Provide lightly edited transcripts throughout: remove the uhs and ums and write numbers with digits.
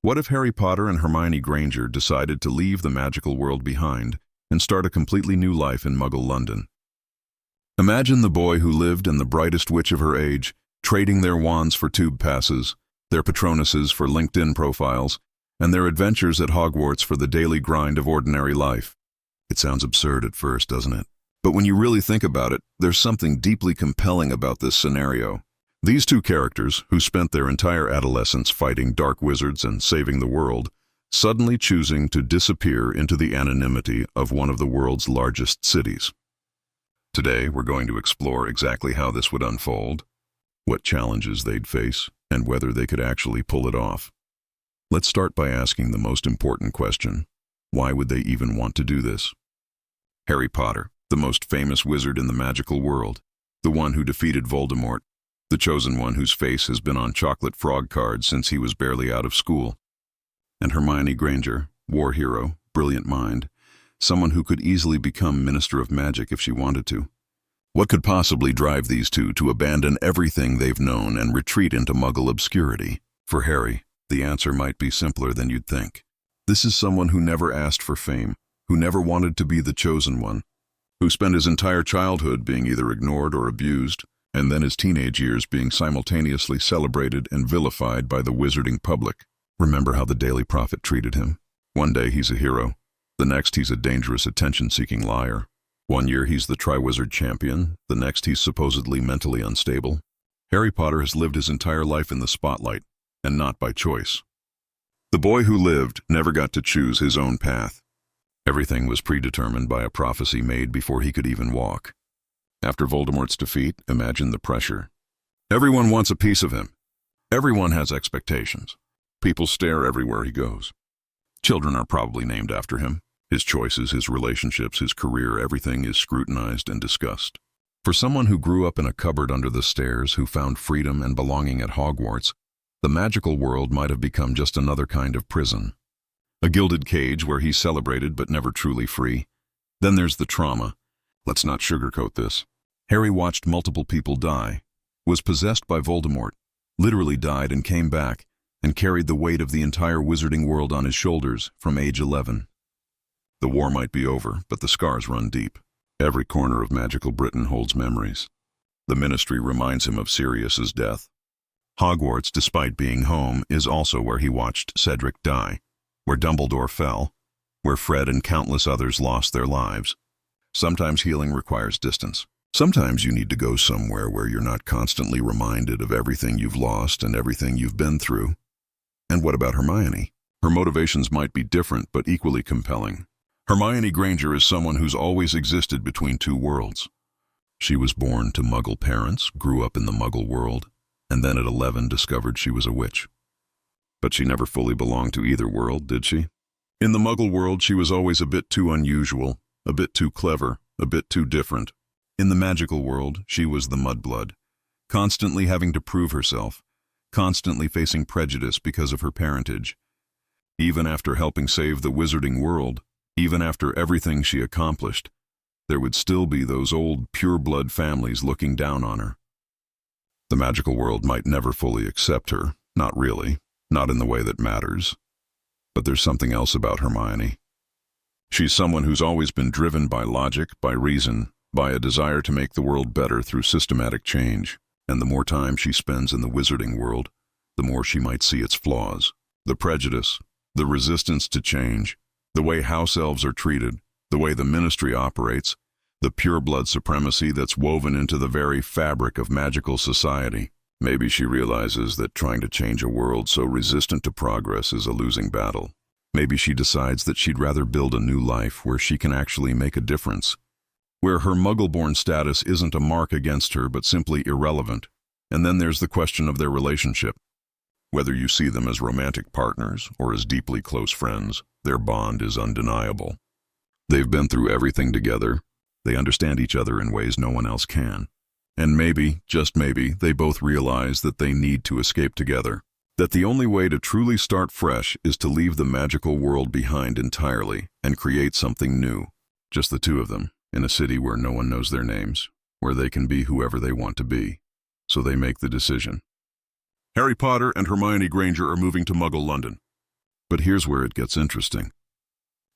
What if Harry Potter and Hermione Granger decided to leave the magical world behind and start a completely new life in Muggle London? Imagine the boy who lived and the brightest witch of her age, trading their wands for tube passes, their patronuses for LinkedIn profiles, and their adventures at Hogwarts for the daily grind of ordinary life. It sounds absurd at first, doesn't it? But when you really think about it, there's something deeply compelling about this scenario. These two characters, who spent their entire adolescence fighting dark wizards and saving the world, suddenly choosing to disappear into the anonymity of one of the world's largest cities. Today, we're going to explore exactly how this would unfold, what challenges they'd face, and whether they could actually pull it off. Let's start by asking the most important question. Why would they even want to do this? Harry Potter, the most famous wizard in the magical world, the one who defeated Voldemort, the chosen one whose face has been on chocolate frog cards since he was barely out of school. And Hermione Granger, war hero, brilliant mind, someone who could easily become Minister of Magic if she wanted to. What could possibly drive these two to abandon everything they've known and retreat into Muggle obscurity? For Harry, the answer might be simpler than you'd think. This is someone who never asked for fame, who never wanted to be the chosen one, who spent his entire childhood being either ignored or abused, and then his teenage years being simultaneously celebrated and vilified by the wizarding public. Remember how the Daily Prophet treated him? One day he's a hero. The next he's a dangerous attention-seeking liar. One year he's the Triwizard champion, the next he's supposedly mentally unstable. Harry Potter has lived his entire life in the spotlight, and not by choice. The boy who lived never got to choose his own path. Everything was predetermined by a prophecy made before he could even walk. After Voldemort's defeat, imagine the pressure. Everyone wants a piece of him. Everyone has expectations. People stare everywhere he goes. Children are probably named after him. His choices, his relationships, his career, everything is scrutinized and discussed. For someone who grew up in a cupboard under the stairs, who found freedom and belonging at Hogwarts, the magical world might have become just another kind of prison. A gilded cage where he's celebrated but never truly free. Then there's the trauma. Let's not sugarcoat this. Harry watched multiple people die, was possessed by Voldemort, literally died and came back, and carried the weight of the entire wizarding world on his shoulders from age 11. The war might be over, but the scars run deep. Every corner of magical Britain holds memories. The Ministry reminds him of Sirius's death. Hogwarts, despite being home, is also where he watched Cedric die, where Dumbledore fell, where Fred and countless others lost their lives. Sometimes healing requires distance. Sometimes you need to go somewhere where you're not constantly reminded of everything you've lost and everything you've been through. And what about Hermione? Her motivations might be different, but equally compelling. Hermione Granger is someone who's always existed between two worlds. She was born to Muggle parents, grew up in the Muggle world, and then at 11 discovered she was a witch. But she never fully belonged to either world, did she? In the Muggle world, she was always a bit too unusual, a bit too clever, a bit too different. In the magical world, she was the mudblood, constantly having to prove herself, constantly facing prejudice because of her parentage. Even after helping save the wizarding world, even after everything she accomplished, there would still be those old pure-blood families looking down on her. The magical world might never fully accept her, not really, not in the way that matters. But there's something else about Hermione. She's someone who's always been driven by logic, by reason, by a desire to make the world better through systematic change. And the more time she spends in the wizarding world, the more she might see its flaws. The prejudice, the resistance to change, the way house elves are treated, the way the Ministry operates, the pure-blood supremacy that's woven into the very fabric of magical society. Maybe she realizes that trying to change a world so resistant to progress is a losing battle. Maybe she decides that she'd rather build a new life where she can actually make a difference, where her Muggle-born status isn't a mark against her but simply irrelevant. And then there's the question of their relationship. Whether you see them as romantic partners or as deeply close friends, their bond is undeniable. They've been through everything together. They understand each other in ways no one else can. And maybe, just maybe, they both realize that they need to escape together. That the only way to truly start fresh is to leave the magical world behind entirely and create something new. Just the two of them, in a city where no one knows their names, where they can be whoever they want to be. So they make the decision. Harry Potter and Hermione Granger are moving to Muggle London. But here's where it gets interesting.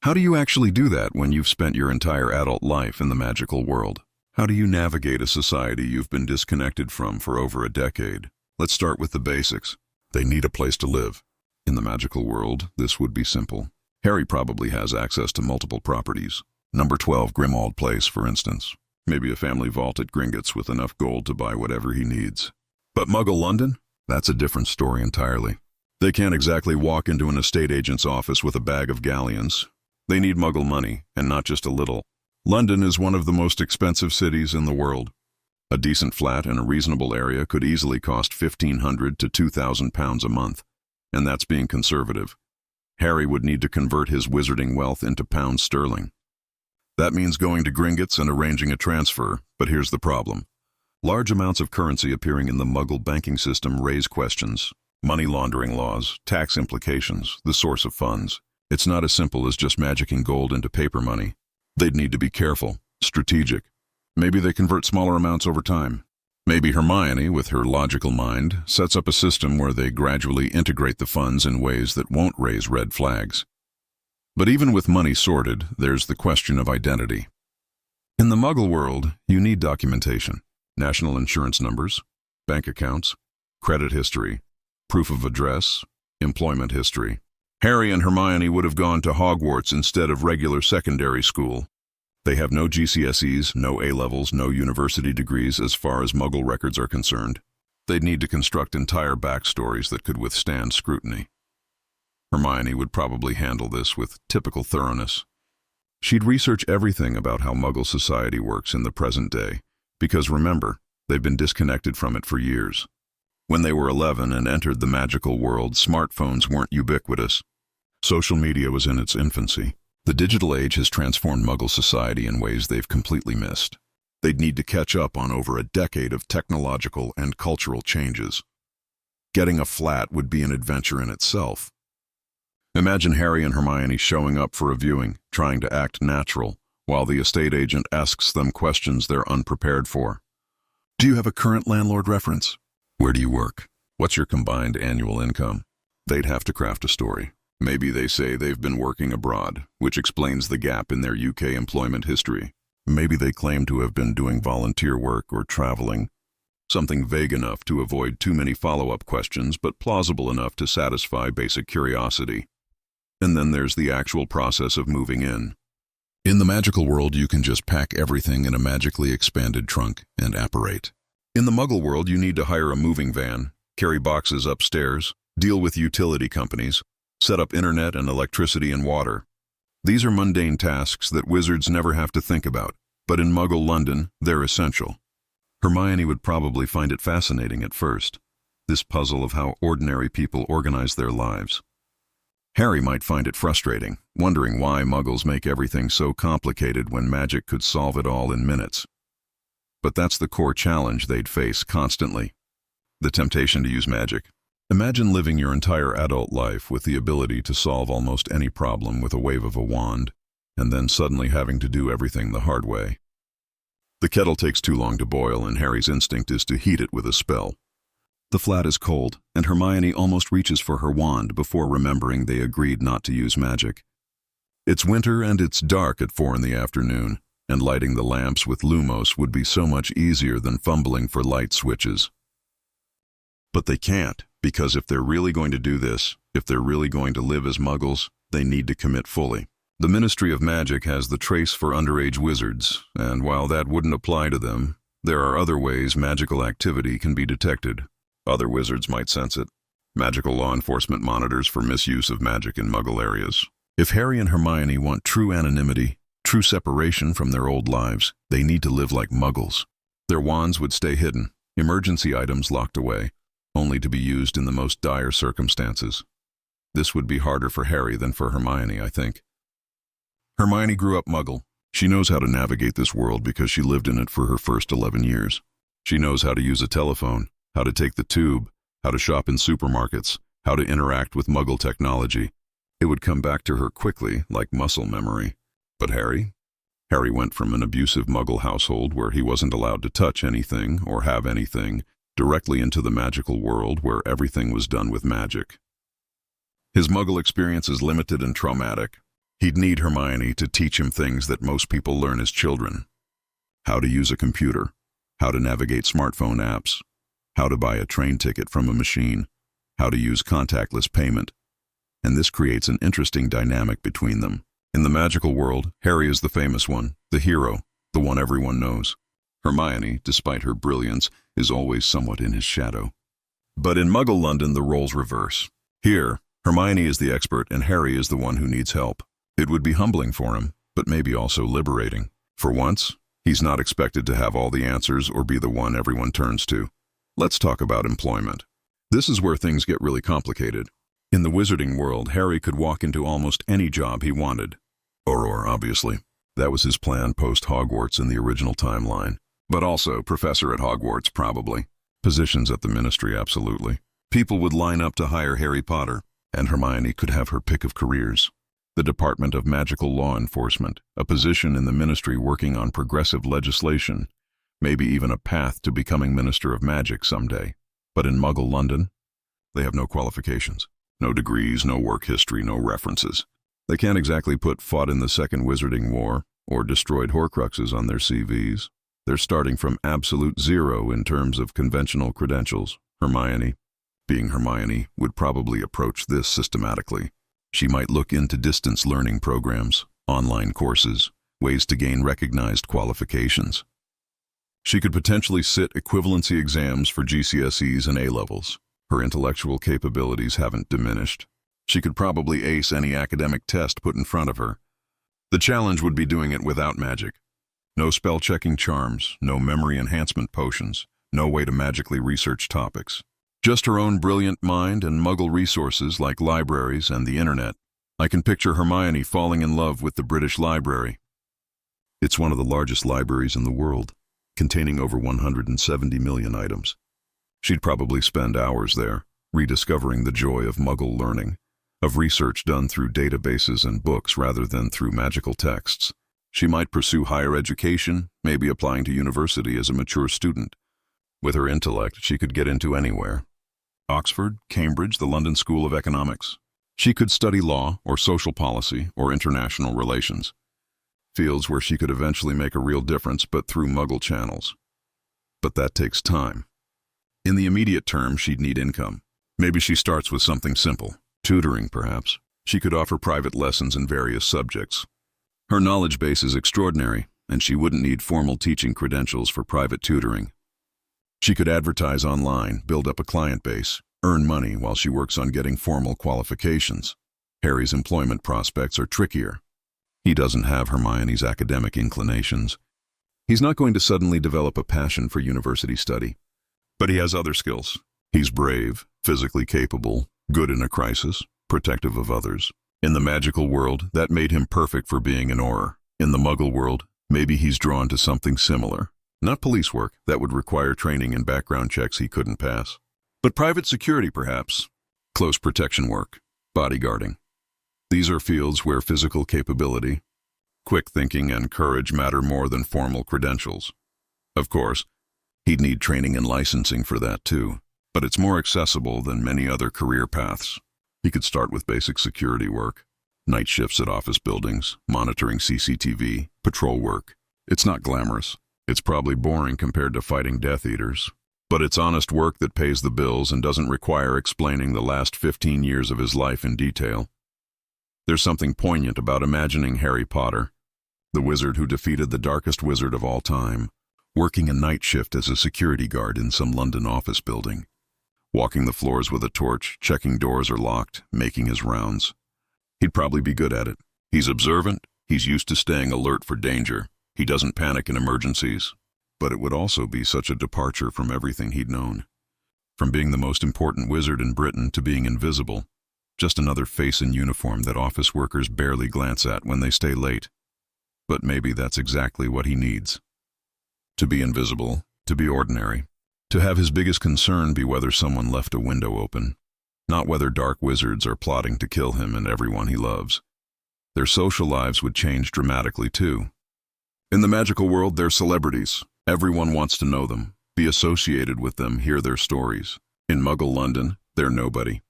How do you actually do that when you've spent your entire adult life in the magical world? How do you navigate a society you've been disconnected from for over a decade? Let's start with the basics. They need a place to live. In the magical world, this would be simple. Harry probably has access to multiple properties. Number 12 Grimmauld Place, for instance. Maybe a family vault at Gringotts with enough gold to buy whatever he needs. But Muggle London? That's a different story entirely. They can't exactly walk into an estate agent's office with a bag of galleons. They need Muggle money, and not just a little. London is one of the most expensive cities in the world. A decent flat in a reasonable area could easily cost £1,500 to £2,000 a month, and that's being conservative. Harry would need to convert his wizarding wealth into pounds sterling. That means going to Gringotts and arranging a transfer, but here's the problem. Large amounts of currency appearing in the Muggle banking system raise questions. Money laundering laws, tax implications, the source of funds. It's not as simple as just magicking gold into paper money. They'd need to be careful, strategic. Maybe they convert smaller amounts over time. Maybe Hermione, with her logical mind, sets up a system where they gradually integrate the funds in ways that won't raise red flags. But even with money sorted, there's the question of identity. In the Muggle world, you need documentation. National insurance numbers, bank accounts, credit history, proof of address, employment history. Harry and Hermione would have gone to Hogwarts instead of regular secondary school. They have no GCSEs, no A-levels, no university degrees as far as Muggle records are concerned. They'd need to construct entire backstories that could withstand scrutiny. Hermione would probably handle this with typical thoroughness. She'd research everything about how Muggle society works in the present day, because remember, they've been disconnected from it for years. When they were 11 and entered the magical world, smartphones weren't ubiquitous. Social media was in its infancy. The digital age has transformed Muggle society in ways they've completely missed. They'd need to catch up on over a decade of technological and cultural changes. Getting a flat would be an adventure in itself. Imagine Harry and Hermione showing up for a viewing, trying to act natural, while the estate agent asks them questions they're unprepared for. Do you have a current landlord reference? Where do you work? What's your combined annual income? They'd have to craft a story. Maybe they say they've been working abroad, which explains the gap in their UK employment history. Maybe they claim to have been doing volunteer work or traveling. Something vague enough to avoid too many follow-up questions, but plausible enough to satisfy basic curiosity. And then there's the actual process of moving in. In the magical world, you can just pack everything in a magically expanded trunk and apparate. In the Muggle world, you need to hire a moving van, carry boxes upstairs, deal with utility companies, set up internet and electricity and water. These are mundane tasks that wizards never have to think about, but in Muggle London, they're essential. Hermione would probably find it fascinating at first, this puzzle of how ordinary people organize their lives. Harry might find it frustrating, wondering why Muggles make everything so complicated when magic could solve it all in minutes. But that's the core challenge they'd face constantly. The temptation to use magic. Imagine living your entire adult life with the ability to solve almost any problem with a wave of a wand, and then suddenly having to do everything the hard way. The kettle takes too long to boil, and Harry's instinct is to heat it with a spell. The flat is cold, and Hermione almost reaches for her wand before remembering they agreed not to use magic. It's winter and it's dark at 4 in the afternoon, and lighting the lamps with Lumos would be so much easier than fumbling for light switches. But they can't, because if they're really going to do this, if they're really going to live as Muggles, they need to commit fully. The Ministry of Magic has the trace for underage wizards, and while that wouldn't apply to them, there are other ways magical activity can be detected. Other wizards might sense it. Magical law enforcement monitors for misuse of magic in Muggle areas. If Harry and Hermione want true anonymity, true separation from their old lives, they need to live like Muggles. Their wands would stay hidden, emergency items locked away, only to be used in the most dire circumstances. This would be harder for Harry than for Hermione, I think. Hermione grew up Muggle. She knows how to navigate this world because she lived in it for her first 11 years. She knows how to use a telephone, how to take the tube, how to shop in supermarkets, how to interact with Muggle technology. It would come back to her quickly, like muscle memory. But Harry? Harry went from an abusive Muggle household where he wasn't allowed to touch anything or have anything, directly into the magical world where everything was done with magic. His Muggle experience is limited and traumatic. He'd need Hermione to teach him things that most people learn as children. How to use a computer, how to navigate smartphone apps, how to buy a train ticket from a machine, how to use contactless payment. And this creates an interesting dynamic between them. In the magical world, Harry is the famous one, the hero, the one everyone knows. Hermione, despite her brilliance, is always somewhat in his shadow. But in Muggle London, the roles reverse. Here, Hermione is the expert and Harry is the one who needs help. It would be humbling for him, but maybe also liberating. For once, he's not expected to have all the answers or be the one everyone turns to. Let's talk about employment. This is where things get really complicated. In the wizarding world, Harry could walk into almost any job he wanted. Auror, obviously. That was his plan post-Hogwarts in the original timeline. But also, professor at Hogwarts, probably. Positions at the Ministry, absolutely. People would line up to hire Harry Potter, and Hermione could have her pick of careers. The Department of Magical Law Enforcement, a position in the Ministry working on progressive legislation, maybe even a path to becoming Minister of Magic someday. But in Muggle London, they have no qualifications. No degrees, no work history, no references. They can't exactly put fought in the Second Wizarding War or destroyed Horcruxes on their CVs. They're starting from absolute zero in terms of conventional credentials. Hermione, being Hermione, would probably approach this systematically. She might look into distance learning programs, online courses, ways to gain recognized qualifications. She could potentially sit equivalency exams for GCSEs and A-levels. Her intellectual capabilities haven't diminished. She could probably ace any academic test put in front of her. The challenge would be doing it without magic. No spell-checking charms, no memory enhancement potions, no way to magically research topics. Just her own brilliant mind and Muggle resources like libraries and the internet. I can picture Hermione falling in love with the British Library. It's one of the largest libraries in the world, containing over 170 million items. She'd probably spend hours there, rediscovering the joy of Muggle learning, of research done through databases and books rather than through magical texts. She might pursue higher education, maybe applying to university as a mature student. With her intellect, she could get into anywhere. Oxford, Cambridge, the London School of Economics. She could study law or social policy or international relations. Fields where she could eventually make a real difference, but through Muggle channels. But that takes time. In the immediate term, she'd need income. Maybe she starts with something simple. Tutoring, perhaps. She could offer private lessons in various subjects. Her knowledge base is extraordinary, and she wouldn't need formal teaching credentials for private tutoring. She could advertise online, build up a client base, earn money while she works on getting formal qualifications. Harry's employment prospects are trickier. He doesn't have Hermione's academic inclinations. He's not going to suddenly develop a passion for university study. But he has other skills. He's brave, physically capable, good in a crisis, protective of others. In the magical world, that made him perfect for being an Auror. In the Muggle world, maybe he's drawn to something similar. Not police work, that would require training and background checks he couldn't pass. But private security, perhaps. Close protection work, bodyguarding. These are fields where physical capability, quick thinking, and courage matter more than formal credentials. Of course, he'd need training and licensing for that too, but it's more accessible than many other career paths. He could start with basic security work, night shifts at office buildings, monitoring CCTV, patrol work. It's not glamorous. It's probably boring compared to fighting Death Eaters. But it's honest work that pays the bills and doesn't require explaining the last 15 years of his life in detail. There's something poignant about imagining Harry Potter, the wizard who defeated the darkest wizard of all time, working a night shift as a security guard in some London office building. Walking the floors with a torch, checking doors are locked, making his rounds. He'd probably be good at it. He's observant, he's used to staying alert for danger. He doesn't panic in emergencies. But it would also be such a departure from everything he'd known. From being the most important wizard in Britain to being invisible. Just another face in uniform that office workers barely glance at when they stay late. But maybe that's exactly what he needs. To be invisible, to be ordinary. To have his biggest concern be whether someone left a window open, not whether dark wizards are plotting to kill him and everyone he loves. Their social lives would change dramatically too. In the magical world, they're celebrities. Everyone wants to know them, be associated with them, hear their stories. In Muggle London, they're nobody.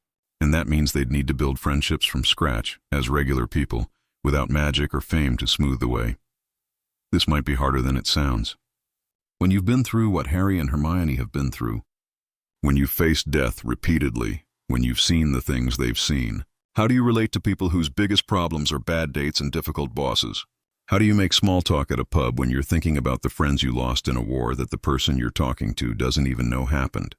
And that means they'd need to build friendships from scratch, as regular people, without magic or fame to smooth the way. This might be harder than it sounds. When you've been through what Harry and Hermione have been through, when you've faced death repeatedly, when you've seen the things they've seen, how do you relate to people whose biggest problems are bad dates and difficult bosses? How do you make small talk at a pub when you're thinking about the friends you lost in a war that the person you're talking to doesn't even know happened?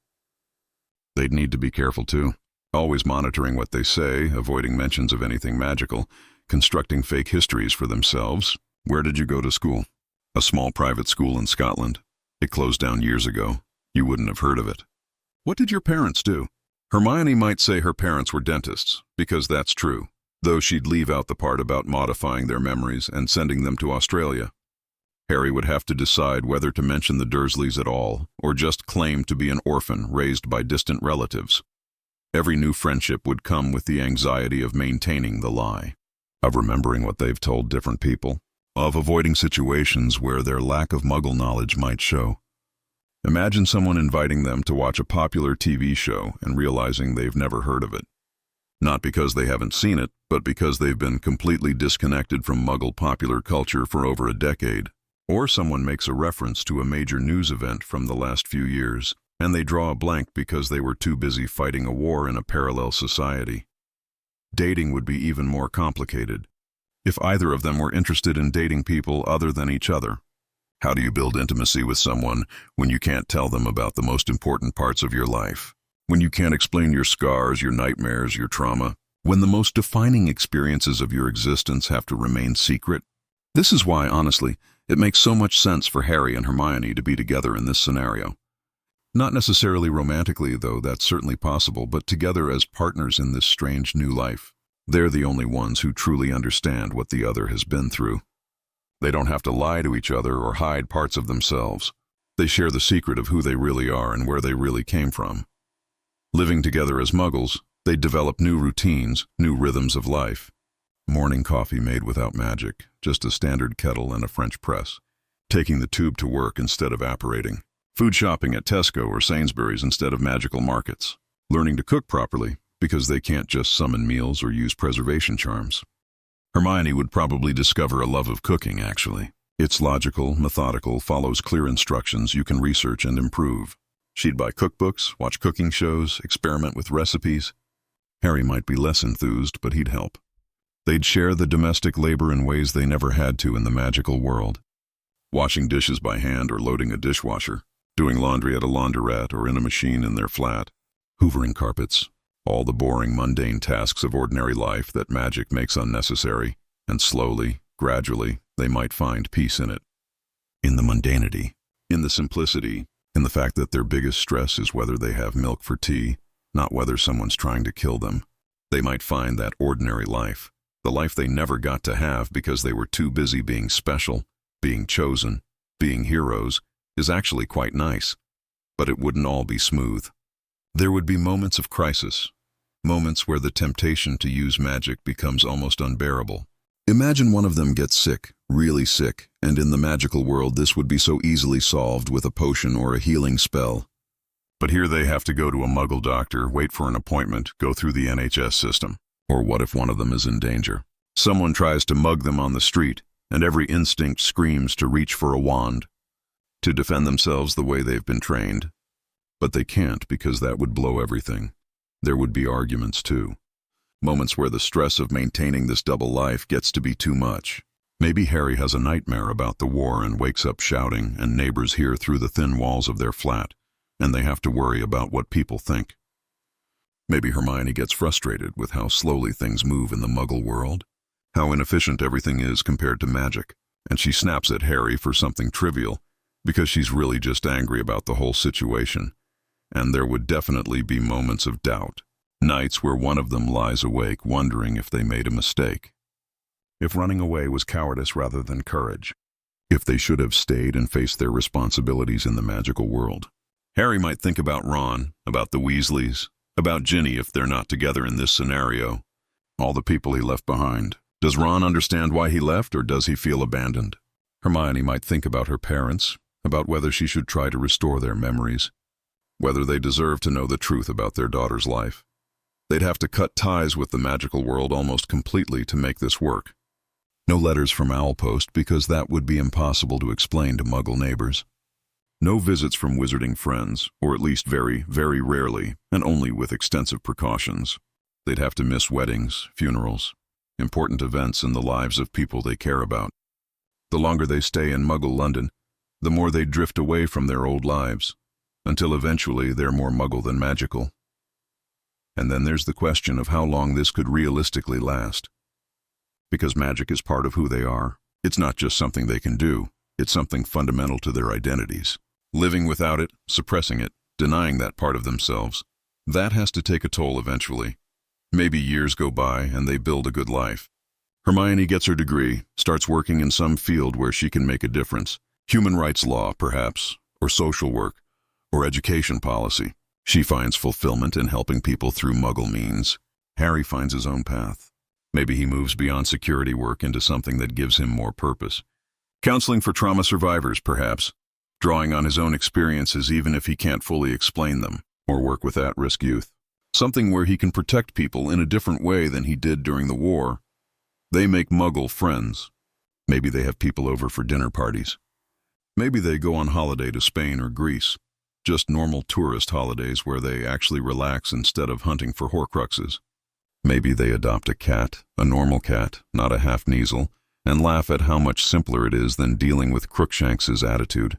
They'd need to be careful too, always monitoring what they say, avoiding mentions of anything magical, constructing fake histories for themselves. Where did you go to school? A small private school in Scotland. It closed down years ago. You wouldn't have heard of it. What did your parents do? Hermione might say her parents were dentists, because that's true, though she'd leave out the part about modifying their memories and sending them to Australia. Harry would have to decide whether to mention the Dursleys at all, or just claim to be an orphan raised by distant relatives. Every new friendship would come with the anxiety of maintaining the lie, of remembering what they've told different people, of avoiding situations where their lack of Muggle knowledge might show. Imagine someone inviting them to watch a popular TV show and realizing they've never heard of it. Not because they haven't seen it, but because they've been completely disconnected from Muggle popular culture for over a decade. Or someone makes a reference to a major news event from the last few years, and they draw a blank because they were too busy fighting a war in a parallel society. Dating would be even more complicated, if either of them were interested in dating people other than each other. How do you build intimacy with someone when you can't tell them about the most important parts of your life? When you can't explain your scars, your nightmares, your trauma? When the most defining experiences of your existence have to remain secret? This is why, honestly, it makes so much sense for Harry and Hermione to be together in this scenario. Not necessarily romantically, though that's certainly possible, but together as partners in this strange new life. They're the only ones who truly understand what the other has been through. They don't have to lie to each other or hide parts of themselves. They share the secret of who they really are and where they really came from. Living together as Muggles, they develop new routines, new rhythms of life. Morning coffee made without magic, just a standard kettle and a French press. Taking the tube to work instead of apparating. Food shopping at Tesco or Sainsbury's instead of magical markets. Learning to cook properly, because they can't just summon meals or use preservation charms. Hermione would probably discover a love of cooking, actually. It's logical, methodical, follows clear instructions you can research and improve. She'd buy cookbooks, watch cooking shows, experiment with recipes. Harry might be less enthused, but he'd help. They'd share the domestic labor in ways they never had to in the magical world. Washing dishes by hand or loading a dishwasher, doing laundry at a laundrette or in a machine in their flat, hoovering carpets, all the boring, mundane tasks of ordinary life that magic makes unnecessary, and slowly, gradually, they might find peace in it. In the mundanity, in the simplicity, in the fact that their biggest stress is whether they have milk for tea, not whether someone's trying to kill them. They might find that ordinary life, the life they never got to have because they were too busy being special, being chosen, being heroes, is actually quite nice. But it wouldn't all be smooth. There would be moments of crisis, moments where the temptation to use magic becomes almost unbearable. Imagine one of them gets sick, really sick, and in the magical world this would be so easily solved with a potion or a healing spell. But here they have to go to a Muggle doctor, wait for an appointment, go through the NHS system. Or what if one of them is in danger? Someone tries to mug them on the street, and every instinct screams to reach for a wand, to defend themselves the way they've been trained. But they can't because that would blow everything. There would be arguments too. Moments where the stress of maintaining this double life gets to be too much. Maybe Harry has a nightmare about the war and wakes up shouting, and neighbors hear through the thin walls of their flat, and they have to worry about what people think. Maybe Hermione gets frustrated with how slowly things move in the Muggle world, how inefficient everything is compared to magic, and she snaps at Harry for something trivial because she's really just angry about the whole situation. And there would definitely be moments of doubt, nights where one of them lies awake wondering if they made a mistake, if running away was cowardice rather than courage, if they should have stayed and faced their responsibilities in the magical world. Harry might think about Ron, about the Weasleys, about Ginny if they're not together in this scenario, all the people he left behind. Does Ron understand why he left, or does he feel abandoned? Hermione might think about her parents, about whether she should try to restore their memories, whether they deserve to know the truth about their daughter's life. They'd have to cut ties with the magical world almost completely to make this work. No letters from Owlpost because that would be impossible to explain to Muggle neighbors. No visits from wizarding friends, or at least very, very rarely, and only with extensive precautions. They'd have to miss weddings, funerals, important events in the lives of people they care about. The longer they stay in Muggle London, the more they drift away from their old lives, until eventually they're more Muggle than magical. And then there's the question of how long this could realistically last. Because magic is part of who they are. It's not just something they can do, it's something fundamental to their identities. Living without it, suppressing it, denying that part of themselves, that has to take a toll eventually. Maybe years go by and they build a good life. Hermione gets her degree, starts working in some field where she can make a difference. Human rights law, perhaps, or social work, or education policy. She finds fulfillment in helping people through Muggle means. Harry finds his own path. Maybe he moves beyond security work into something that gives him more purpose. Counseling for trauma survivors, perhaps, drawing on his own experiences even if he can't fully explain them, or work with at-risk youth. Something where he can protect people in a different way than he did during the war. They make Muggle friends. Maybe they have people over for dinner parties. Maybe they go on holiday to Spain or Greece. Just normal tourist holidays where they actually relax instead of hunting for Horcruxes. Maybe they adopt a cat, a normal cat, not a half-Kneasel, and laugh at how much simpler it is than dealing with Crookshanks's attitude.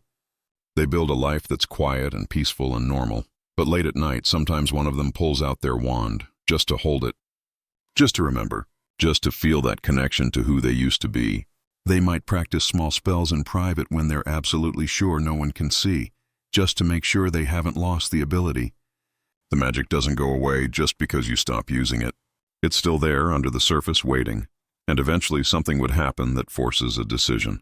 They build a life that's quiet and peaceful and normal, but late at night sometimes one of them pulls out their wand, just to hold it, just to remember, just to feel that connection to who they used to be. They might practice small spells in private when they're absolutely sure no one can see, just to make sure they haven't lost the ability. The magic doesn't go away just because you stop using it. It's still there under the surface waiting, and eventually something would happen that forces a decision.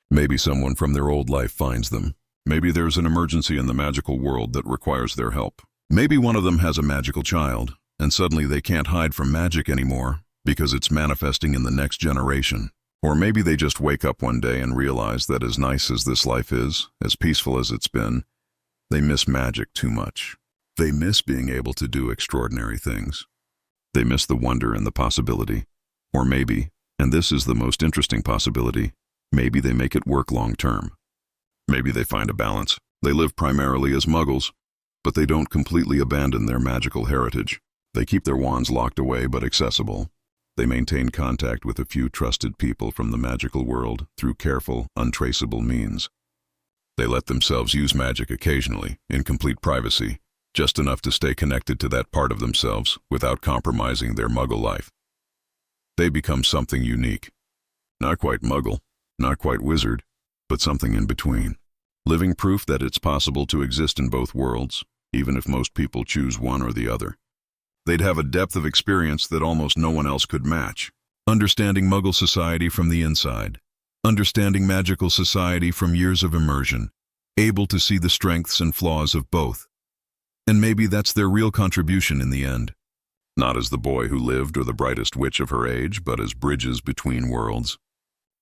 Maybe someone from their old life finds them. Maybe there's an emergency in the magical world that requires their help. Maybe one of them has a magical child, and suddenly they can't hide from magic anymore because it's manifesting in the next generation. Or maybe they just wake up one day and realize that as nice as this life is, as peaceful as it's been, they miss magic too much. They miss being able to do extraordinary things. They miss the wonder and the possibility. Or maybe, and this is the most interesting possibility, maybe they make it work long term. Maybe they find a balance. They live primarily as Muggles, but they don't completely abandon their magical heritage. They keep their wands locked away but accessible. They maintain contact with a few trusted people from the magical world through careful, untraceable means. They let themselves use magic occasionally, in complete privacy, just enough to stay connected to that part of themselves without compromising their Muggle life. They become something unique. Not quite Muggle, not quite wizard, but something in between. Living proof that it's possible to exist in both worlds, even if most people choose one or the other. They'd have a depth of experience that almost no one else could match. Understanding Muggle society from the inside. Understanding magical society from years of immersion. Able to see the strengths and flaws of both. And maybe that's their real contribution in the end. Not as the boy who lived or the brightest witch of her age, but as bridges between worlds.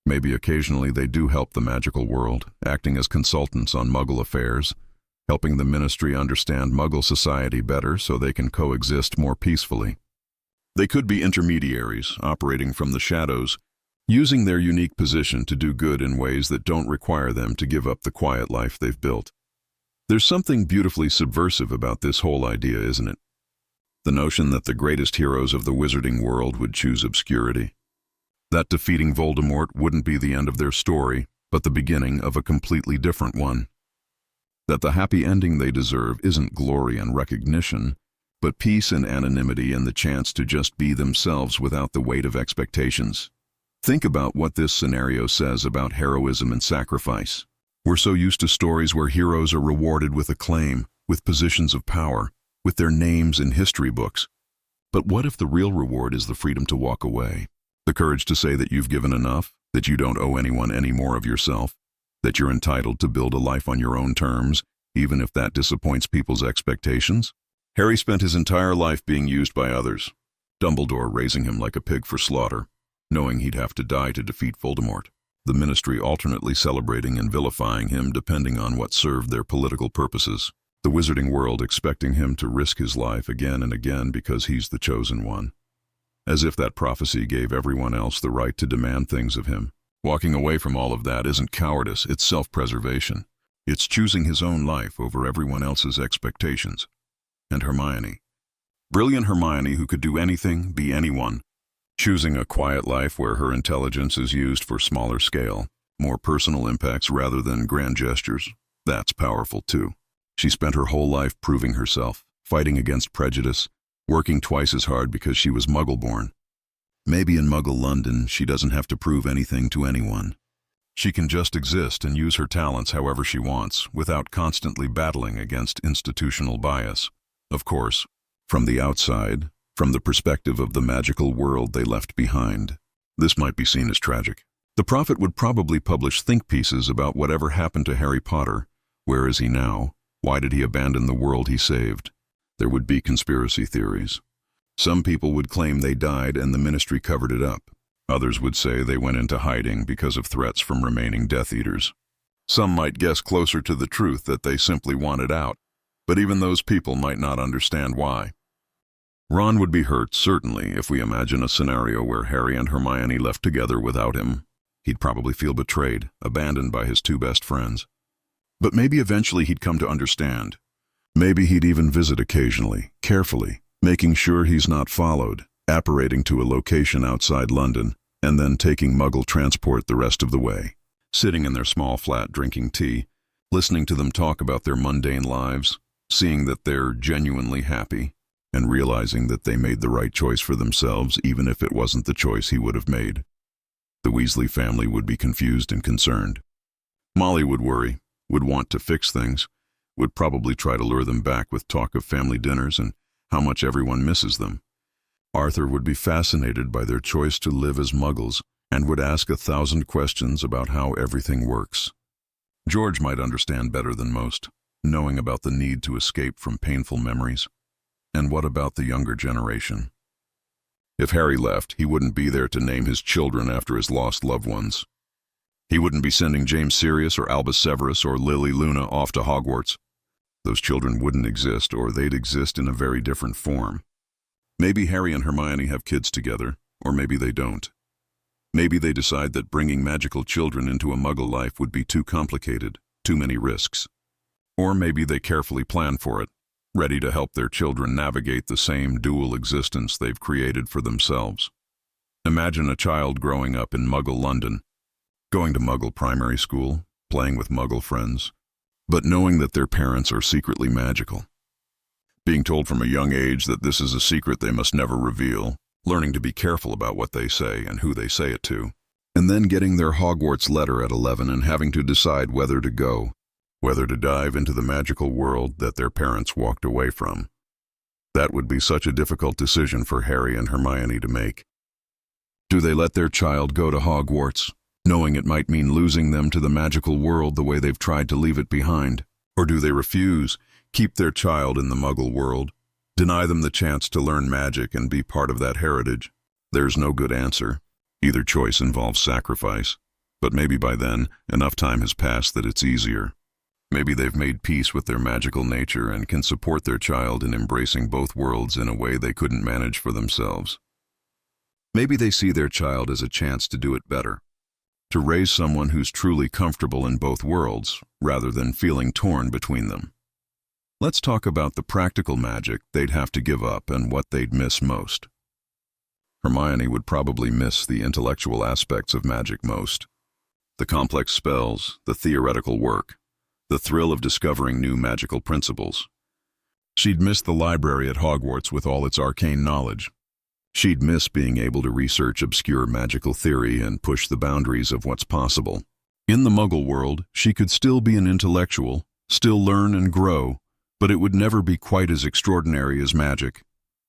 Maybe occasionally they do help the magical world, acting as consultants on Muggle affairs, helping the Ministry understand Muggle society better so they can coexist more peacefully. They could be intermediaries, operating from the shadows, using their unique position to do good in ways that don't require them to give up the quiet life they've built. There's something beautifully subversive about this whole idea, isn't it? The notion that the greatest heroes of the wizarding world would choose obscurity. That defeating Voldemort wouldn't be the end of their story, but the beginning of a completely different one. That the happy ending they deserve isn't glory and recognition, but peace and anonymity and the chance to just be themselves without the weight of expectations. Think about what this scenario says about heroism and sacrifice. We're so used to stories where heroes are rewarded with acclaim, with positions of power, with their names in history books. But what if the real reward is the freedom to walk away? The courage to say that you've given enough, that you don't owe anyone any more of yourself, that you're entitled to build a life on your own terms, even if that disappoints people's expectations? Harry spent his entire life being used by others, Dumbledore raising him like a pig for slaughter, knowing he'd have to die to defeat Voldemort, the Ministry alternately celebrating and vilifying him depending on what served their political purposes. the wizarding world expecting him to risk his life again and again because he's the chosen one. As if that prophecy gave everyone else the right to demand things of him. Walking away from all of that isn't cowardice, it's self-preservation. It's choosing his own life over everyone else's expectations. And Hermione. Brilliant Hermione, who could do anything, be anyone. Choosing a quiet life where her intelligence is used for smaller scale, more personal impacts rather than grand gestures. That's powerful too. She spent her whole life proving herself, fighting against prejudice, working twice as hard because she was Muggle-born. Maybe in Muggle London, she doesn't have to prove anything to anyone. She can just exist and use her talents however she wants, without constantly battling against institutional bias. Of course, from the outside, from the perspective of the magical world they left behind, this might be seen as tragic. The prophet would probably publish think pieces about whatever happened to Harry Potter. Where is he now? Why did he abandon the world he saved? There would be conspiracy theories. Some people would claim they died and the ministry covered it up. Others would say they went into hiding because of threats from remaining Death Eaters. Some might guess closer to the truth that they simply wanted out, but even those people might not understand why. Ron would be hurt, certainly, if we imagine a scenario where Harry and Hermione left together without him. He'd probably feel betrayed, abandoned by his two best friends. But maybe eventually he'd come to understand. Maybe he'd even visit occasionally, carefully, making sure he's not followed, apparating to a location outside London, and then taking Muggle transport the rest of the way. Sitting in their small flat drinking tea, listening to them talk about their mundane lives, seeing that they're genuinely happy, and realizing that they made the right choice for themselves even if it wasn't the choice he would have made. The Weasley family would be confused and concerned. Molly would worry, would want to fix things, would probably try to lure them back with talk of family dinners and how much everyone misses them. Arthur would be fascinated by their choice to live as Muggles and would ask 1,000 questions about how everything works. George might understand better than most, knowing about the need to escape from painful memories. And what about the younger generation? If Harry left, he wouldn't be there to name his children after his lost loved ones. He wouldn't be sending James Sirius or Albus Severus or Lily Luna off to Hogwarts. Those children wouldn't exist, or they'd exist in a very different form. Maybe Harry and Hermione have kids together, or maybe they don't. Maybe they decide that bringing magical children into a Muggle life would be too complicated, too many risks. Or maybe they carefully plan for it, ready to help their children navigate the same dual existence they've created for themselves. Imagine a child growing up in Muggle London, going to Muggle primary school, playing with Muggle friends, but knowing that their parents are secretly magical. Being told from a young age that this is a secret they must never reveal, learning to be careful about what they say and who they say it to, and then getting their Hogwarts letter at 11 and having to decide whether to go, whether to dive into the magical world that their parents walked away from. That would be such a difficult decision for Harry and Hermione to make. Do they let their child go to Hogwarts, knowing it might mean losing them to the magical world the way they've tried to leave it behind? Or do they refuse, keep their child in the Muggle world, deny them the chance to learn magic and be part of that heritage? There's no good answer. Either choice involves sacrifice, but maybe by then, enough time has passed that it's easier. Maybe they've made peace with their magical nature and can support their child in embracing both worlds in a way they couldn't manage for themselves. Maybe they see their child as a chance to do it better, to raise someone who's truly comfortable in both worlds, rather than feeling torn between them. Let's talk about the practical magic they'd have to give up and what they'd miss most. Hermione would probably miss the intellectual aspects of magic most. The complex spells, the theoretical work, the thrill of discovering new magical principles. She'd miss the library at Hogwarts with all its arcane knowledge. She'd miss being able to research obscure magical theory and push the boundaries of what's possible. In the Muggle world, she could still be an intellectual, still learn and grow, but it would never be quite as extraordinary as magic.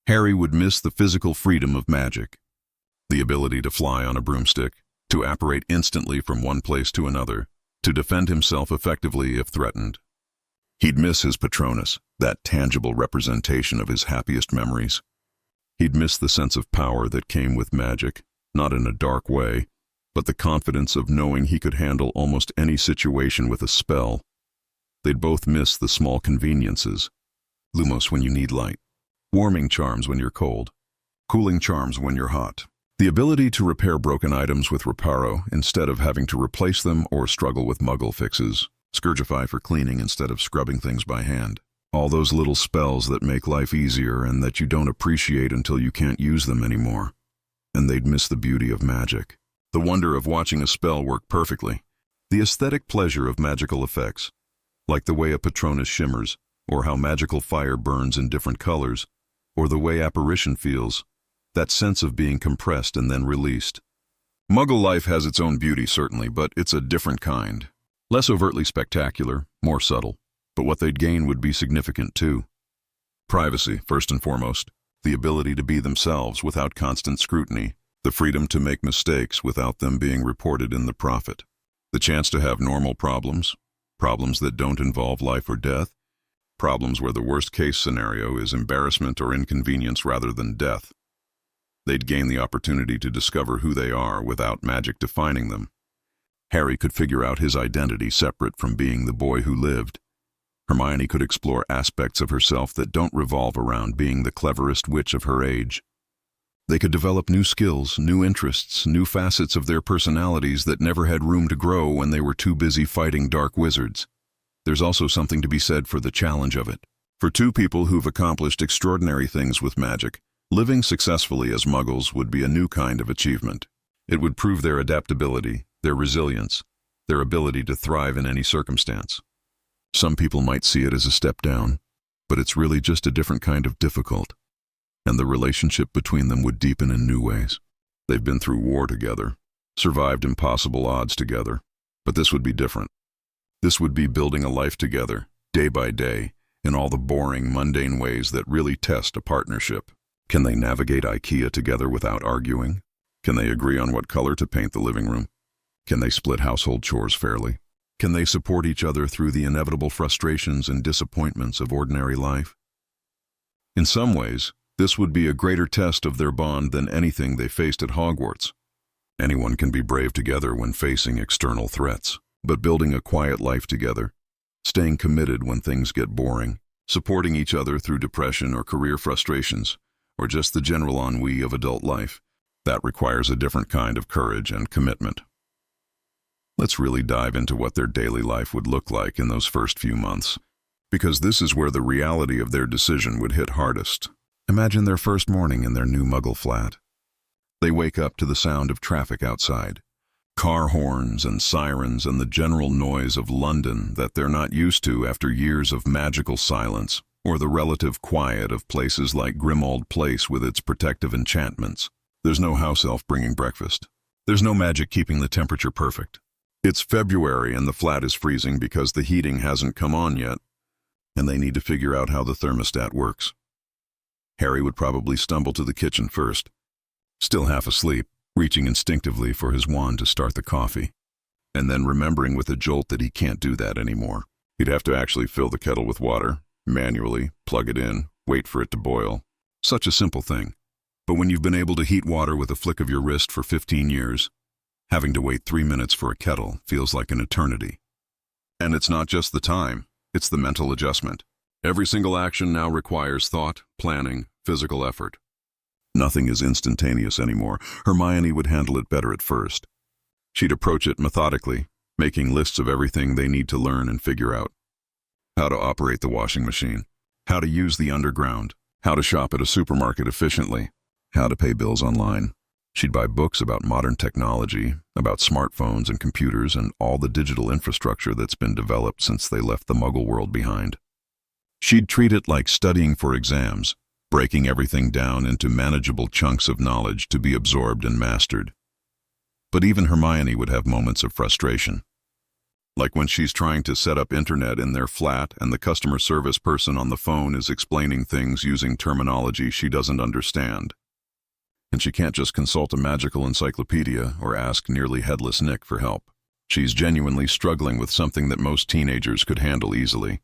Harry would miss the physical freedom of magic, the ability to fly on a broomstick, to apparate instantly from one place to another, to defend himself effectively if threatened. He'd miss his Patronus, that tangible representation of his happiest memories. He'd miss the sense of power that came with magic, not in a dark way, but the confidence of knowing he could handle almost any situation with a spell. They'd both miss the small conveniences. Lumos when you need light. Warming charms when you're cold. Cooling charms when you're hot. The ability to repair broken items with Reparo instead of having to replace them or struggle with Muggle fixes. Scourgify for cleaning instead of scrubbing things by hand. All those little spells that make life easier and that you don't appreciate until you can't use them anymore. And they'd miss the beauty of magic. The wonder of watching a spell work perfectly. The aesthetic pleasure of magical effects, like the way a Patronus shimmers, or how magical fire burns in different colors, or the way apparition feels, that sense of being compressed and then released. Muggle life has its own beauty, certainly, but it's a different kind. Less overtly spectacular, more subtle, but what they'd gain would be significant too. Privacy, first and foremost, the ability to be themselves without constant scrutiny, the freedom to make mistakes without them being reported in the Prophet, the chance to have normal problems, problems that don't involve life or death, problems where the worst-case scenario is embarrassment or inconvenience rather than death. They'd gain the opportunity to discover who they are without magic defining them. Harry could figure out his identity separate from being the boy who lived. Hermione could explore aspects of herself that don't revolve around being the cleverest witch of her age. They could develop new skills, new interests, new facets of their personalities that never had room to grow when they were too busy fighting dark wizards. There's also something to be said for the challenge of it. For two people who've accomplished extraordinary things with magic, living successfully as Muggles would be a new kind of achievement. It would prove their adaptability, their resilience, their ability to thrive in any circumstance. Some people might see it as a step down, but it's really just a different kind of difficult, and the relationship between them would deepen in new ways. They've been through war together, survived impossible odds together, but this would be different. This would be building a life together, day by day, in all the boring, mundane ways that really test a partnership. Can they navigate IKEA together without arguing? Can they agree on what color to paint the living room? Can they split household chores fairly? Can they support each other through the inevitable frustrations and disappointments of ordinary life? In some ways, this would be a greater test of their bond than anything they faced at Hogwarts. Anyone can be brave together when facing external threats, but building a quiet life together, staying committed when things get boring, supporting each other through depression or career frustrations, or just the general ennui of adult life, that requires a different kind of courage and commitment. Let's really dive into what their daily life would look like in those first few months, because this is where the reality of their decision would hit hardest. Imagine their first morning in their new Muggle flat. They wake up to the sound of traffic outside, car horns and sirens and the general noise of London that they're not used to after years of magical silence, or the relative quiet of places like Grimmauld Place with its protective enchantments. There's no house elf bringing breakfast. There's no magic keeping the temperature perfect. It's February and the flat is freezing because the heating hasn't come on yet, and they need to figure out how the thermostat works. Harry would probably stumble to the kitchen first, still half asleep, reaching instinctively for his wand to start the coffee, and then remembering with a jolt that he can't do that anymore. He'd have to actually fill the kettle with water, manually, plug it in, wait for it to boil. Such a simple thing. But when you've been able to heat water with a flick of your wrist for 15 years, having to wait 3 minutes for a kettle feels like an eternity. And it's not just the time, it's the mental adjustment. Every single action now requires thought, planning, physical effort. Nothing is instantaneous anymore. Hermione would handle it better at first. She'd approach it methodically, making lists of everything they need to learn and figure out. How to operate the washing machine, how to use the underground, how to shop at a supermarket efficiently, how to pay bills online. She'd buy books about modern technology, about smartphones and computers and all the digital infrastructure that's been developed since they left the Muggle world behind. She'd treat it like studying for exams, breaking everything down into manageable chunks of knowledge to be absorbed and mastered. But even Hermione would have moments of frustration. Like when she's trying to set up internet in their flat and the customer service person on the phone is explaining things using terminology she doesn't understand. And she can't just consult a magical encyclopedia or ask nearly headless Nick for help. She's genuinely struggling with something that most teenagers could handle easily.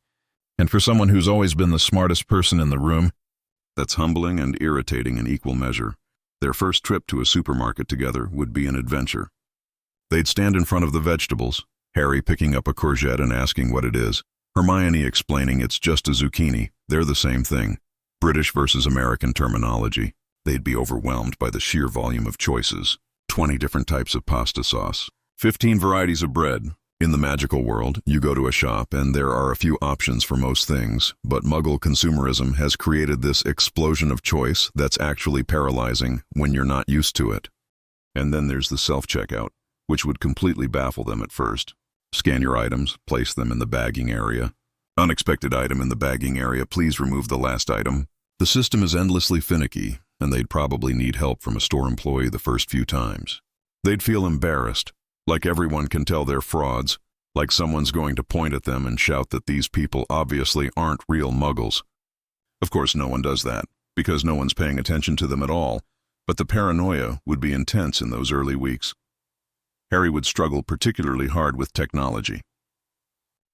And for someone who's always been the smartest person in the room, that's humbling and irritating in equal measure. Their first trip to a supermarket together would be an adventure. They'd stand in front of the vegetables, Harry picking up a courgette and asking what it is, Hermione explaining it's just a zucchini, they're the same thing. British versus American terminology. They'd be overwhelmed by the sheer volume of choices. 20 different types of pasta sauce. 15 varieties of bread. In the magical world, you go to a shop and there are a few options for most things, but Muggle consumerism has created this explosion of choice that's actually paralyzing when you're not used to it. And then there's the self-checkout, which would completely baffle them at first. Scan your items, place them in the bagging area. Unexpected item in the bagging area, please remove the last item. The system is endlessly finicky, and they'd probably need help from a store employee the first few times. They'd feel embarrassed, like everyone can tell they're frauds, like someone's going to point at them and shout that these people obviously aren't real Muggles. Of course, no one does that, because no one's paying attention to them at all, but the paranoia would be intense in those early weeks. Harry would struggle particularly hard with technology.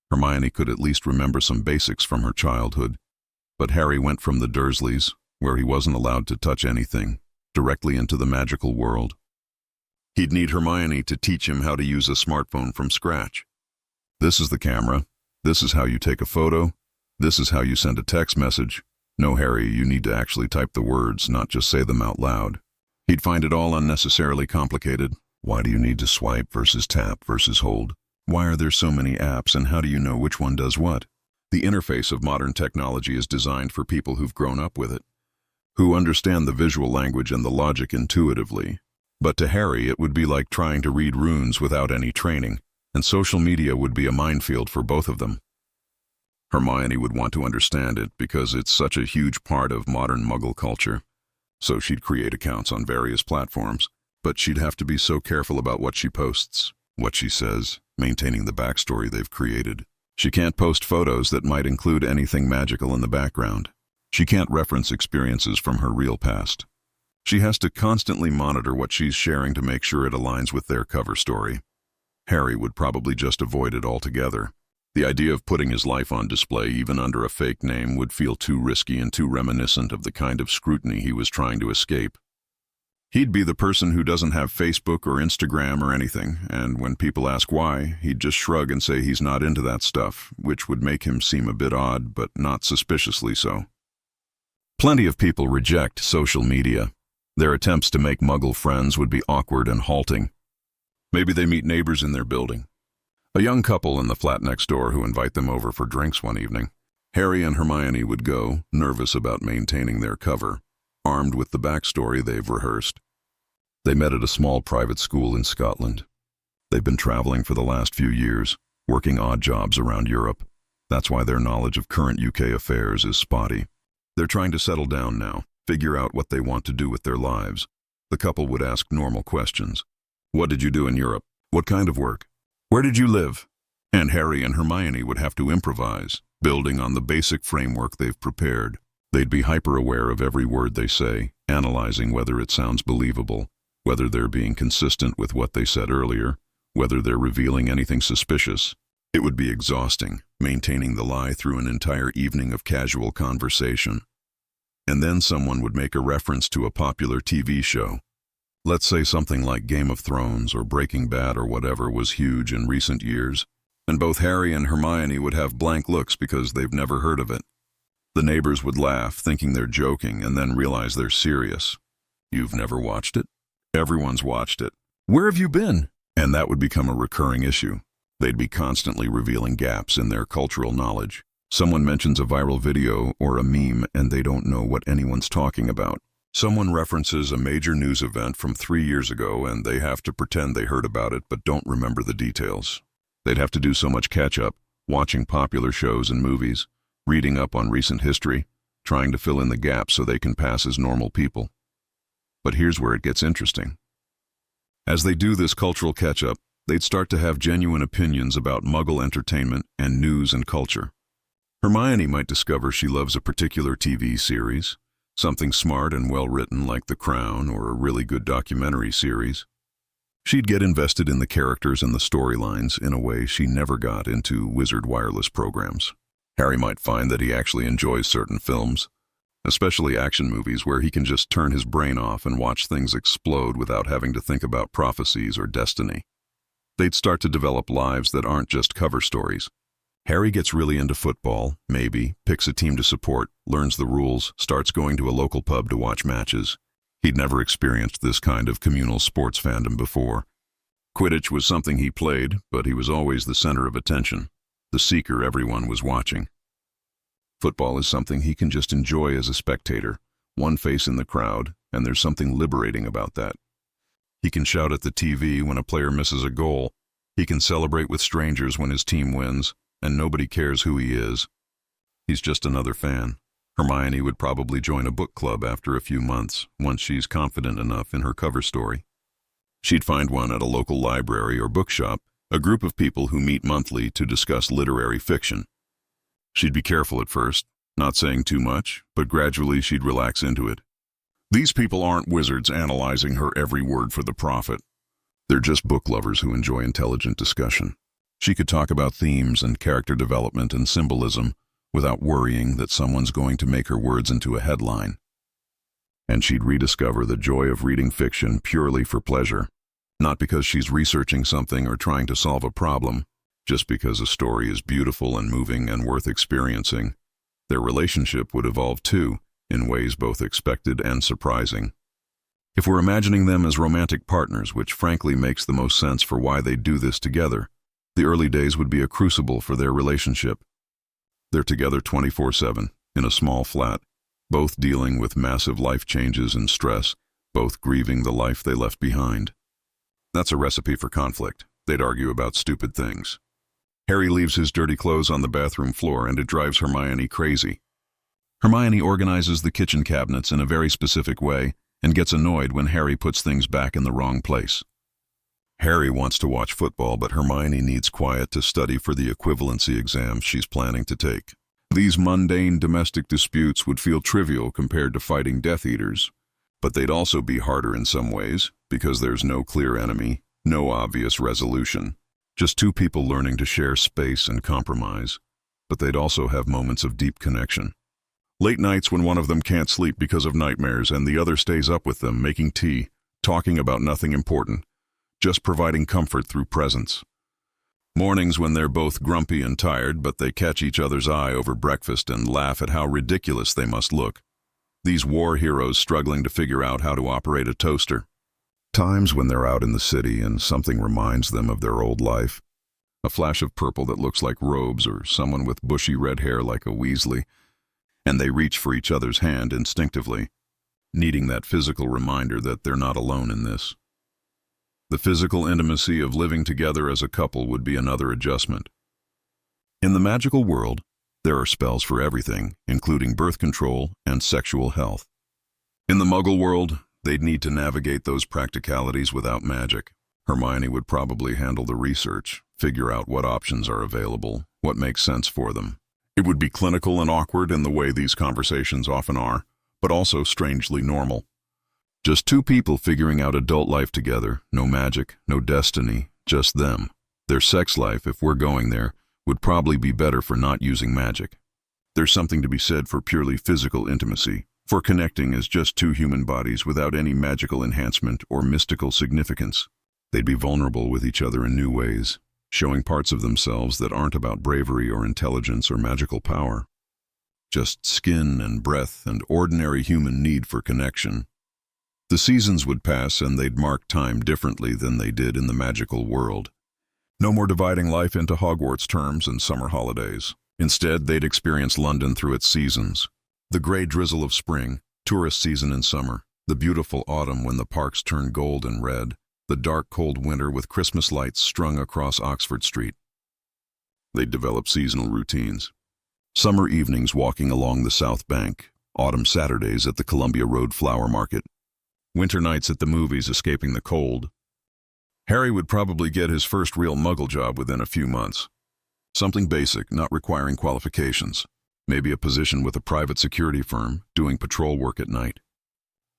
Hermione could at least remember some basics from her childhood, but Harry went from the Dursleys, where he wasn't allowed to touch anything, directly into the magical world. He'd need Hermione to teach him how to use a smartphone from scratch. This is the camera. This is how you take a photo. This is how you send a text message. No, Harry, you need to actually type the words, not just say them out loud. He'd find it all unnecessarily complicated. Why do you need to swipe versus tap versus hold? Why are there so many apps, and how do you know which one does what? The interface of modern technology is designed for people who've grown up with it, who understand the visual language and the logic intuitively. But to Harry, it would be like trying to read runes without any training, and social media would be a minefield for both of them. Hermione would want to understand it because it's such a huge part of modern Muggle culture. So she'd create accounts on various platforms, but she'd have to be so careful about what she posts, what she says, maintaining the backstory they've created. She can't post photos that might include anything magical in the background. She can't reference experiences from her real past. She has to constantly monitor what she's sharing to make sure it aligns with their cover story. Harry would probably just avoid it altogether. The idea of putting his life on display, even under a fake name, would feel too risky and too reminiscent of the kind of scrutiny he was trying to escape. He'd be the person who doesn't have Facebook or Instagram or anything, and when people ask why, he'd just shrug and say he's not into that stuff, which would make him seem a bit odd, but not suspiciously so. Plenty of people reject social media. Their attempts to make Muggle friends would be awkward and halting. Maybe they meet neighbors in their building. A young couple in the flat next door who invite them over for drinks one evening. Harry and Hermione would go, nervous about maintaining their cover, armed with the backstory they've rehearsed. They met at a small private school in Scotland. They've been traveling for the last few years, working odd jobs around Europe. That's why their knowledge of current UK affairs is spotty. They're trying to settle down now, figure out what they want to do with their lives. The couple would ask normal questions. What did you do in Europe? What kind of work? Where did you live? And Harry and Hermione would have to improvise, building on the basic framework they've prepared. They'd be hyper-aware of every word they say, analyzing whether it sounds believable, whether they're being consistent with what they said earlier, whether they're revealing anything suspicious. It would be exhausting, maintaining the lie through an entire evening of casual conversation. And then someone would make a reference to a popular TV show. Let's say something like Game of Thrones or Breaking Bad or whatever was huge in recent years, and both Harry and Hermione would have blank looks because they've never heard of it. The neighbors would laugh, thinking they're joking, and then realize they're serious. You've never watched it? Everyone's watched it. Where have you been? And that would become a recurring issue. They'd be constantly revealing gaps in their cultural knowledge. Someone mentions a viral video or a meme and they don't know what anyone's talking about. Someone references a major news event from 3 years ago and they have to pretend they heard about it but don't remember the details. They'd have to do so much catch-up, watching popular shows and movies, reading up on recent history, trying to fill in the gaps so they can pass as normal people. But here's where it gets interesting. As they do this cultural catch-up, they'd start to have genuine opinions about Muggle entertainment and news and culture. Hermione might discover she loves a particular TV series, something smart and well-written like The Crown or a really good documentary series. She'd get invested in the characters and the storylines in a way she never got into Wizard wireless programs. Harry might find that he actually enjoys certain films, especially action movies where he can just turn his brain off and watch things explode without having to think about prophecies or destiny. They'd start to develop lives that aren't just cover stories. Harry gets really into football, maybe, picks a team to support, learns the rules, starts going to a local pub to watch matches. He'd never experienced this kind of communal sports fandom before. Quidditch was something he played, but he was always the center of attention, the seeker everyone was watching. Football is something he can just enjoy as a spectator, one face in the crowd, and there's something liberating about that. He can shout at the TV when a player misses a goal. He can celebrate with strangers when his team wins, and nobody cares who he is. He's just another fan. Hermione would probably join a book club after a few months, once she's confident enough in her cover story. She'd find one at a local library or bookshop, a group of people who meet monthly to discuss literary fiction. She'd be careful at first, not saying too much, but gradually she'd relax into it. These people aren't wizards analyzing her every word for the profit. They're just book lovers who enjoy intelligent discussion. She could talk about themes and character development and symbolism without worrying that someone's going to make her words into a headline. And she'd rediscover the joy of reading fiction purely for pleasure, not because she's researching something or trying to solve a problem, just because a story is beautiful and moving and worth experiencing. Their relationship would evolve too, in ways both expected and surprising. If we're imagining them as romantic partners, which frankly makes the most sense for why they do this together, the early days would be a crucible for their relationship. They're together 24/7, in a small flat, both dealing with massive life changes and stress, both grieving the life they left behind. That's a recipe for conflict. They'd argue about stupid things. Harry leaves his dirty clothes on the bathroom floor, and it drives Hermione crazy. Hermione organizes the kitchen cabinets in a very specific way and gets annoyed when Harry puts things back in the wrong place. Harry wants to watch football, but Hermione needs quiet to study for the equivalency exams she's planning to take. These mundane domestic disputes would feel trivial compared to fighting Death Eaters, but they'd also be harder in some ways because there's no clear enemy, no obvious resolution. Just two people learning to share space and compromise, but they'd also have moments of deep connection. Late nights when one of them can't sleep because of nightmares and the other stays up with them, making tea, talking about nothing important, just providing comfort through presence. Mornings when they're both grumpy and tired, but they catch each other's eye over breakfast and laugh at how ridiculous they must look. These war heroes struggling to figure out how to operate a toaster. Times when they're out in the city and something reminds them of their old life. A flash of purple that looks like robes, or someone with bushy red hair like a Weasley, and they reach for each other's hand instinctively, needing that physical reminder that they're not alone in this. The physical intimacy of living together as a couple would be another adjustment. In the magical world, there are spells for everything, including birth control and sexual health. In the Muggle world, they'd need to navigate those practicalities without magic. Hermione would probably handle the research, figure out what options are available, what makes sense for them. It would be clinical and awkward in the way these conversations often are, but also strangely normal. Just two people figuring out adult life together, no magic, no destiny, just them. Their sex life, if we're going there, would probably be better for not using magic. There's something to be said for purely physical intimacy, for connecting as just two human bodies without any magical enhancement or mystical significance. They'd be vulnerable with each other in new ways, showing parts of themselves that aren't about bravery or intelligence or magical power. Just skin and breath and ordinary human need for connection. The seasons would pass and they'd mark time differently than they did in the magical world. No more dividing life into Hogwarts terms and summer holidays. Instead, they'd experience London through its seasons. The gray drizzle of spring, tourist season in summer, the beautiful autumn when the parks turn gold and red, the dark cold winter with Christmas lights strung across Oxford Street. They'd develop seasonal routines. Summer evenings walking along the South Bank, autumn Saturdays at the Columbia Road Flower Market, winter nights at the movies escaping the cold. Harry would probably get his first real Muggle job within a few months. Something basic, not requiring qualifications. Maybe a position with a private security firm, doing patrol work at night.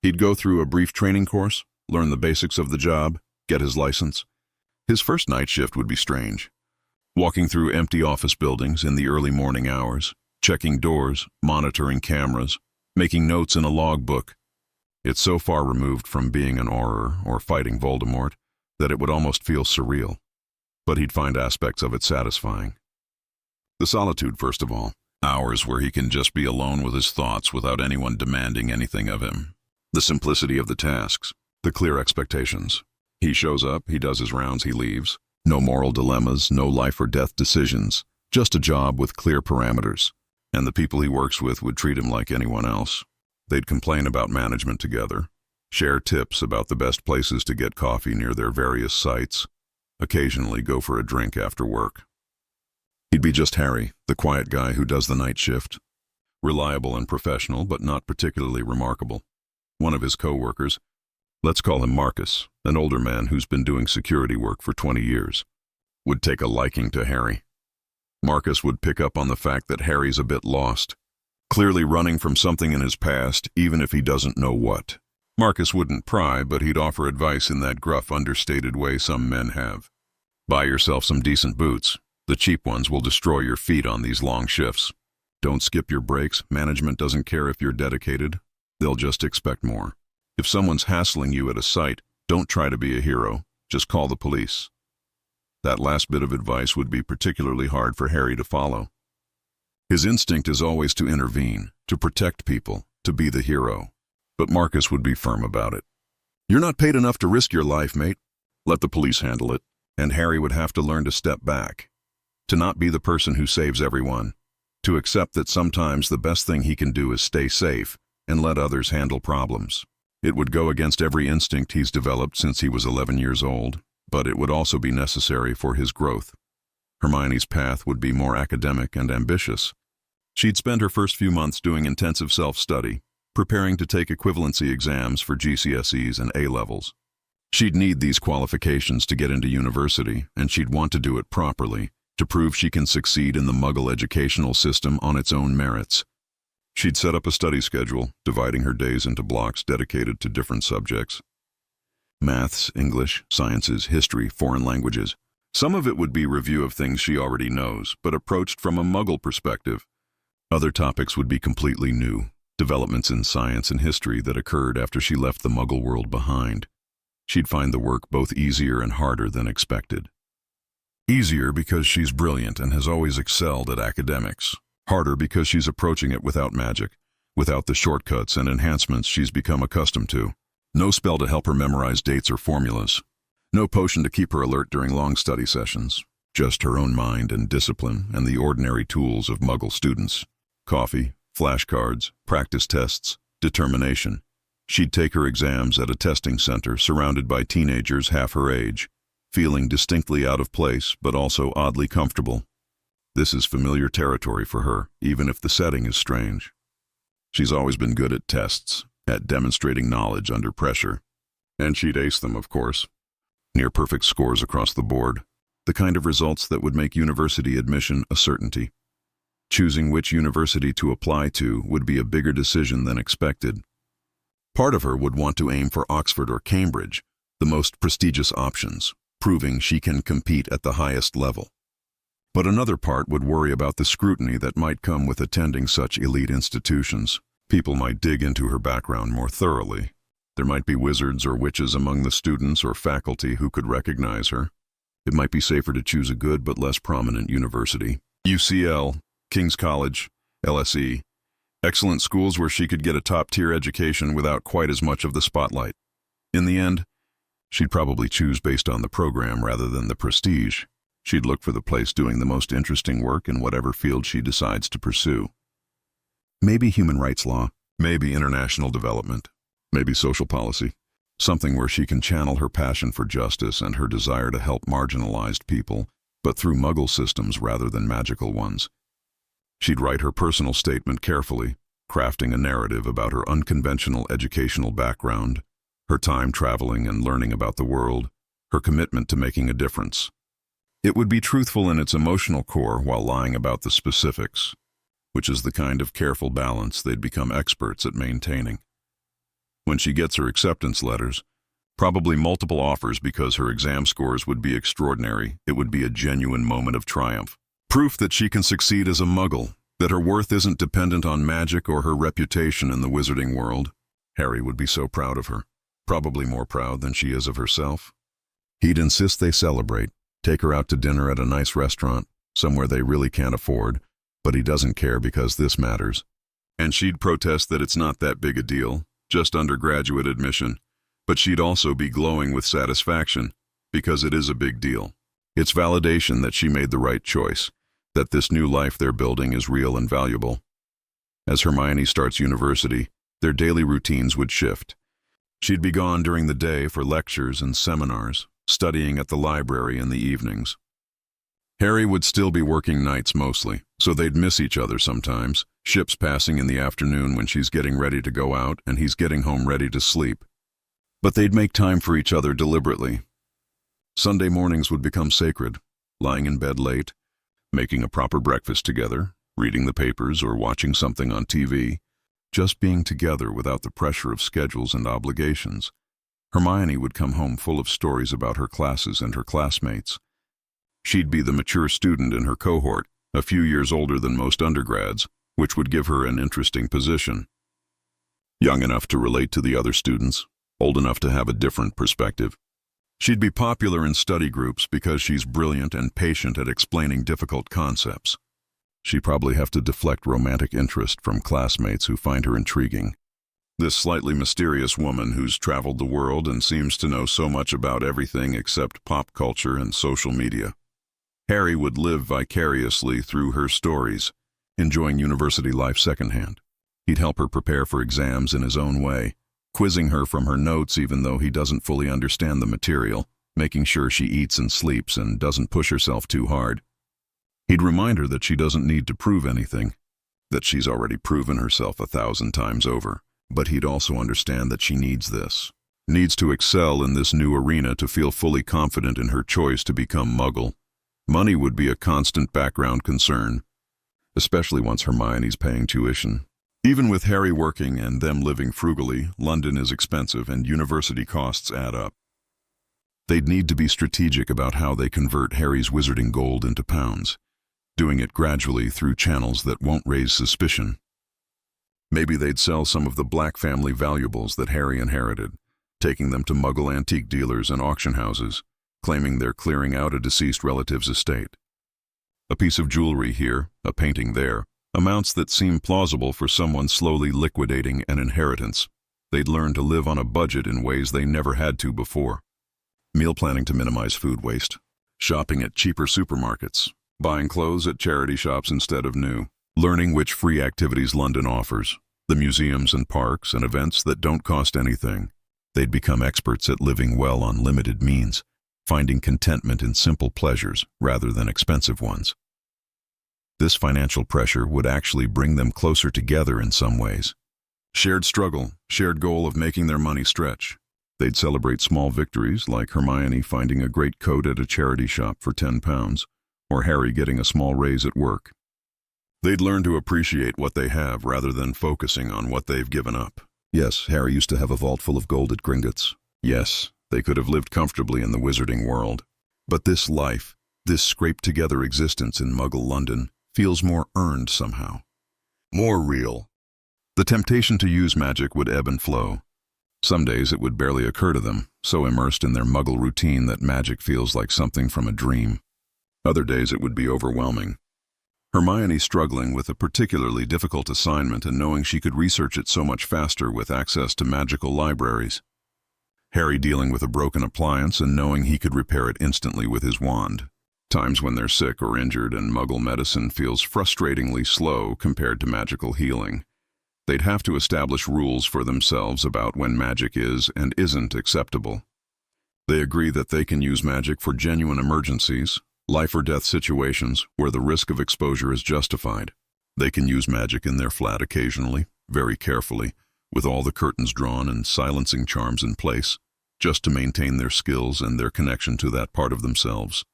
He'd go through a brief training course, learn the basics of the job, get his license. His first night shift would be strange. Walking through empty office buildings in the early morning hours, checking doors, monitoring cameras, making notes in a logbook. It's so far removed from being an Auror or fighting Voldemort that it would almost feel surreal, but he'd find aspects of it satisfying. The solitude, first of all. Hours where he can just be alone with his thoughts without anyone demanding anything of him. The simplicity of the tasks. The clear expectations. He shows up, he does his rounds, he leaves. No moral dilemmas, no life or death decisions. Just a job with clear parameters. And the people he works with would treat him like anyone else. They'd complain about management together. Share tips about the best places to get coffee near their various sites. Occasionally go for a drink after work. He'd be just Harry, the quiet guy who does the night shift. Reliable and professional, but not particularly remarkable. One of his co-workers, let's call him Marcus, an older man who's been doing security work for 20 years, would take a liking to Harry. Marcus would pick up on the fact that Harry's a bit lost, clearly running from something in his past, even if he doesn't know what. Marcus wouldn't pry, but he'd offer advice in that gruff, understated way some men have. Buy yourself some decent boots. The cheap ones will destroy your feet on these long shifts. Don't skip your breaks. Management doesn't care if you're dedicated. They'll just expect more. If someone's hassling you at a site, don't try to be a hero. Just call the police. That last bit of advice would be particularly hard for Harry to follow. His instinct is always to intervene, to protect people, to be the hero. But Marcus would be firm about it. You're not paid enough to risk your life, mate. Let the police handle it. And Harry would have to learn to step back. To not be the person who saves everyone. To accept that sometimes the best thing he can do is stay safe and let others handle problems. It would go against every instinct he's developed since he was 11 years old, but it would also be necessary for his growth. Hermione's path would be more academic and ambitious. She'd spend her first few months doing intensive self-study, preparing to take equivalency exams for GCSEs and A-levels. She'd need these qualifications to get into university, and she'd want to do it properly, to prove she can succeed in the Muggle educational system on its own merits. She'd set up a study schedule, dividing her days into blocks dedicated to different subjects. Maths, English, sciences, history, foreign languages. Some of it would be review of things she already knows, but approached from a Muggle perspective. Other topics would be completely new, developments in science and history that occurred after she left the Muggle world behind. She'd find the work both easier and harder than expected. Easier because she's brilliant and has always excelled at academics. Harder because she's approaching it without magic, without the shortcuts and enhancements she's become accustomed to. No spell to help her memorize dates or formulas. No potion to keep her alert during long study sessions. Just her own mind and discipline and the ordinary tools of Muggle students. Coffee, flashcards, practice tests, determination. She'd take her exams at a testing center surrounded by teenagers half her age, feeling distinctly out of place but also oddly comfortable. This is familiar territory for her, even if the setting is strange. She's always been good at tests, at demonstrating knowledge under pressure. And she'd ace them, of course. Near-perfect scores across the board. The kind of results that would make university admission a certainty. Choosing which university to apply to would be a bigger decision than expected. Part of her would want to aim for Oxford or Cambridge, the most prestigious options, proving she can compete at the highest level. But another part would worry about the scrutiny that might come with attending such elite institutions. People might dig into her background more thoroughly. There might be wizards or witches among the students or faculty who could recognize her. It might be safer to choose a good but less prominent university. UCL, King's College, LSE. Excellent schools where she could get a top-tier education without quite as much of the spotlight. In the end, she'd probably choose based on the program rather than the prestige. She'd look for the place doing the most interesting work in whatever field she decides to pursue. Maybe human rights law, maybe international development, maybe social policy. Something where she can channel her passion for justice and her desire to help marginalized people, but through Muggle systems rather than magical ones. She'd write her personal statement carefully, crafting a narrative about her unconventional educational background, her time traveling and learning about the world, her commitment to making a difference. It would be truthful in its emotional core while lying about the specifics, which is the kind of careful balance they'd become experts at maintaining. When she gets her acceptance letters, probably multiple offers because her exam scores would be extraordinary, it would be a genuine moment of triumph. Proof that she can succeed as a Muggle, that her worth isn't dependent on magic or her reputation in the wizarding world. Harry would be so proud of her, probably more proud than she is of herself. He'd insist they celebrate, take her out to dinner at a nice restaurant, somewhere they really can't afford, but he doesn't care because this matters. And she'd protest that it's not that big a deal, just undergraduate admission, but she'd also be glowing with satisfaction, because it is a big deal. It's validation that she made the right choice, that this new life they're building is real and valuable. As Hermione starts university, their daily routines would shift. She'd be gone during the day for lectures and seminars, studying at the library in the evenings. Harry would still be working nights mostly, so they'd miss each other sometimes, ships passing in the afternoon when she's getting ready to go out and he's getting home ready to sleep. But they'd make time for each other deliberately. Sunday mornings would become sacred, lying in bed late, making a proper breakfast together, reading the papers or watching something on TV, just being together without the pressure of schedules and obligations. Hermione would come home full of stories about her classes and her classmates. She'd be the mature student in her cohort, a few years older than most undergrads, which would give her an interesting position. Young enough to relate to the other students, old enough to have a different perspective. She'd be popular in study groups because she's brilliant and patient at explaining difficult concepts. She'd probably have to deflect romantic interest from classmates who find her intriguing. This slightly mysterious woman who's traveled the world and seems to know so much about everything except pop culture and social media. Harry would live vicariously through her stories, enjoying university life secondhand. He'd help her prepare for exams in his own way, quizzing her from her notes even though he doesn't fully understand the material, making sure she eats and sleeps and doesn't push herself too hard. He'd remind her that she doesn't need to prove anything, that she's already proven herself 1,000 times over. But he'd also understand that she needs this, needs to excel in this new arena to feel fully confident in her choice to become Muggle. Money would be a constant background concern, especially once Hermione's paying tuition. Even with Harry working and them living frugally, London is expensive and university costs add up. They'd need to be strategic about how they convert Harry's wizarding gold into pounds, doing it gradually through channels that won't raise suspicion. Maybe they'd sell some of the Black family valuables that Harry inherited, taking them to Muggle antique dealers and auction houses, claiming they're clearing out a deceased relative's estate. A piece of jewelry here, a painting there, amounts that seem plausible for someone slowly liquidating an inheritance. They'd learn to live on a budget in ways they never had to before. Meal planning to minimize food waste, shopping at cheaper supermarkets, buying clothes at charity shops instead of new, learning which free activities London offers, the museums and parks and events that don't cost anything. They'd become experts at living well on limited means, finding contentment in simple pleasures rather than expensive ones. This financial pressure would actually bring them closer together in some ways. Shared struggle, shared goal of making their money stretch. They'd celebrate small victories like Hermione finding a great coat at a charity shop for £10, or Harry getting a small raise at work. They'd learn to appreciate what they have rather than focusing on what they've given up. Yes, Harry used to have a vault full of gold at Gringotts. Yes, they could have lived comfortably in the wizarding world. But this life, this scraped-together existence in Muggle London, feels more earned somehow. More real. The temptation to use magic would ebb and flow. Some days it would barely occur to them, so immersed in their Muggle routine that magic feels like something from a dream. Other days it would be overwhelming. Hermione struggling with a particularly difficult assignment and knowing she could research it so much faster with access to magical libraries. Harry dealing with a broken appliance and knowing he could repair it instantly with his wand. Times when they're sick or injured and Muggle medicine feels frustratingly slow compared to magical healing. They'd have to establish rules for themselves about when magic is and isn't acceptable. They agree that they can use magic for genuine emergencies, life or death situations where the risk of exposure is justified. They can use magic in their flat occasionally, very carefully, with all the curtains drawn and silencing charms in place, just to maintain their skills and their connection to that part of themselves.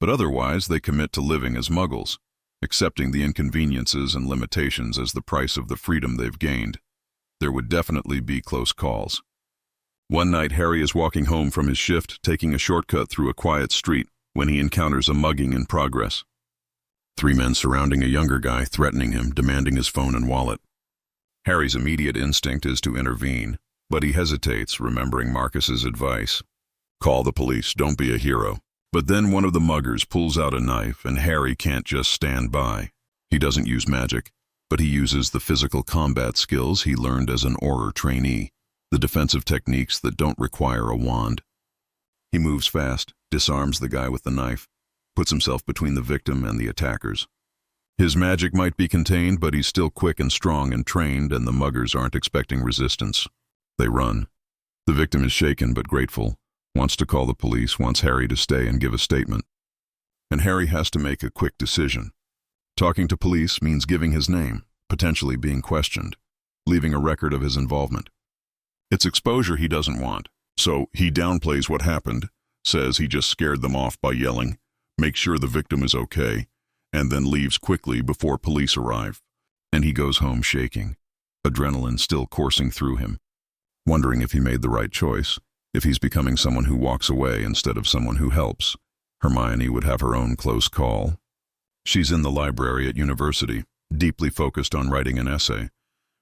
But otherwise, they commit to living as Muggles, accepting the inconveniences and limitations as the price of the freedom they've gained. There would definitely be close calls. One night, Harry is walking home from his shift, taking a shortcut through a quiet street, when he encounters a mugging in progress. 3 men surrounding a younger guy, threatening him, demanding his phone and wallet. Harry's immediate instinct is to intervene, but he hesitates, remembering Marcus's advice. Call the police, don't be a hero. But then one of the muggers pulls out a knife and Harry can't just stand by. He doesn't use magic, but he uses the physical combat skills he learned as an Auror trainee, the defensive techniques that don't require a wand. He moves fast, disarms the guy with the knife, puts himself between the victim and the attackers. His magic might be contained, but he's still quick and strong and trained, and the muggers aren't expecting resistance. They run. The victim is shaken but grateful, wants to call the police, wants Harry to stay and give a statement. And Harry has to make a quick decision. Talking to police means giving his name, potentially being questioned, leaving a record of his involvement. It's exposure he doesn't want, so he downplays what happened, says he just scared them off by yelling, makes sure the victim is okay, and then leaves quickly before police arrive. And he goes home shaking, adrenaline still coursing through him, wondering if he made the right choice, if he's becoming someone who walks away instead of someone who helps. Hermione would have her own close call. She's in the library at university, deeply focused on writing an essay,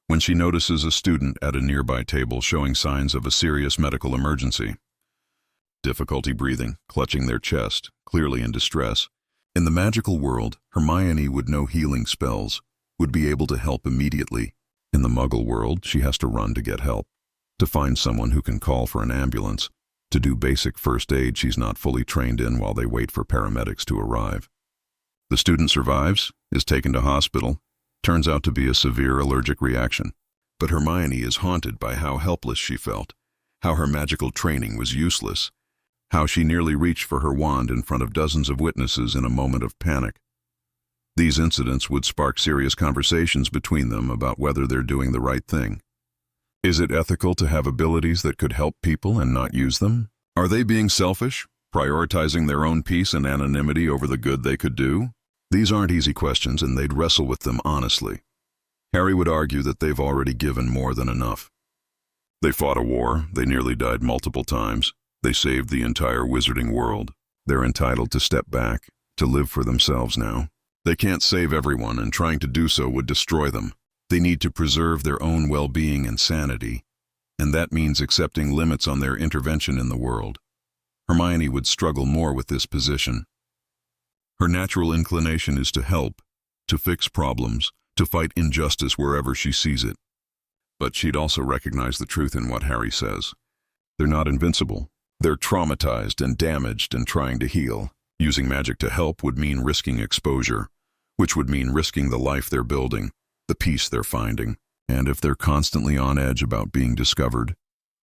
when she notices a student at a nearby table showing signs of a serious medical emergency. Difficulty breathing, clutching their chest, clearly in distress. In the magical world, Hermione would know healing spells, would be able to help immediately. In the Muggle world, she has to run to get help, to find someone who can call for an ambulance, to do basic first aid she's not fully trained in while they wait for paramedics to arrive. The student survives, is taken to hospital, turns out to be a severe allergic reaction. But Hermione is haunted by how helpless she felt, how her magical training was useless, how she nearly reached for her wand in front of dozens of witnesses in a moment of panic. These incidents would spark serious conversations between them about whether they're doing the right thing. Is it ethical to have abilities that could help people and not use them? Are they being selfish, prioritizing their own peace and anonymity over the good they could do? These aren't easy questions, and they'd wrestle with them honestly. Harry would argue that they've already given more than enough. They fought a war, they nearly died multiple times, they saved the entire wizarding world. They're entitled to step back, to live for themselves now. They can't save everyone, and trying to do so would destroy them. They need to preserve their own well-being and sanity, and that means accepting limits on their intervention in the world. Hermione would struggle more with this position. Her natural inclination is to help, to fix problems, to fight injustice wherever she sees it. But she'd also recognize the truth in what Harry says. They're not invincible. They're traumatized and damaged and trying to heal. Using magic to help would mean risking exposure, which would mean risking the life they're building, the peace they're finding. And if they're constantly on edge about being discovered,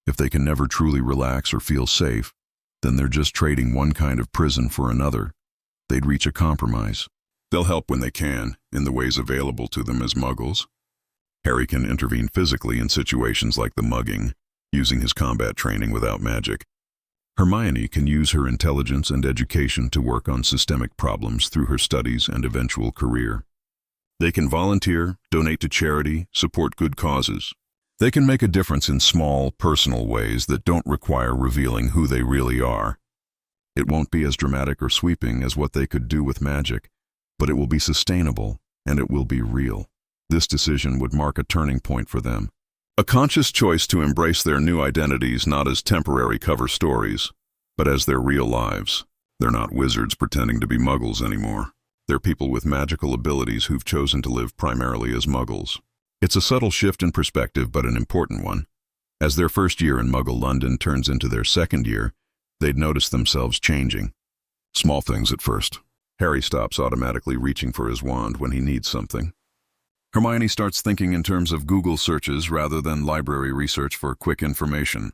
if they can never truly relax or feel safe, then they're just trading one kind of prison for another. They'd reach a compromise. They'll help when they can, in the ways available to them as Muggles. Harry can intervene physically in situations like the mugging, using his combat training without magic. Hermione can use her intelligence and education to work on systemic problems through her studies and eventual career. They can volunteer, donate to charity, support good causes. They can make a difference in small, personal ways that don't require revealing who they really are. It won't be as dramatic or sweeping as what they could do with magic, but it will be sustainable, and it will be real. This decision would mark a turning point for them. A conscious choice to embrace their new identities not as temporary cover stories, but as their real lives. They're not wizards pretending to be Muggles anymore. They're people with magical abilities who've chosen to live primarily as Muggles. It's a subtle shift in perspective, but an important one. As their first year in Muggle London turns into their second year, they'd notice themselves changing. Small things at first. Harry stops automatically reaching for his wand when he needs something. Hermione starts thinking in terms of Google searches rather than library research for quick information.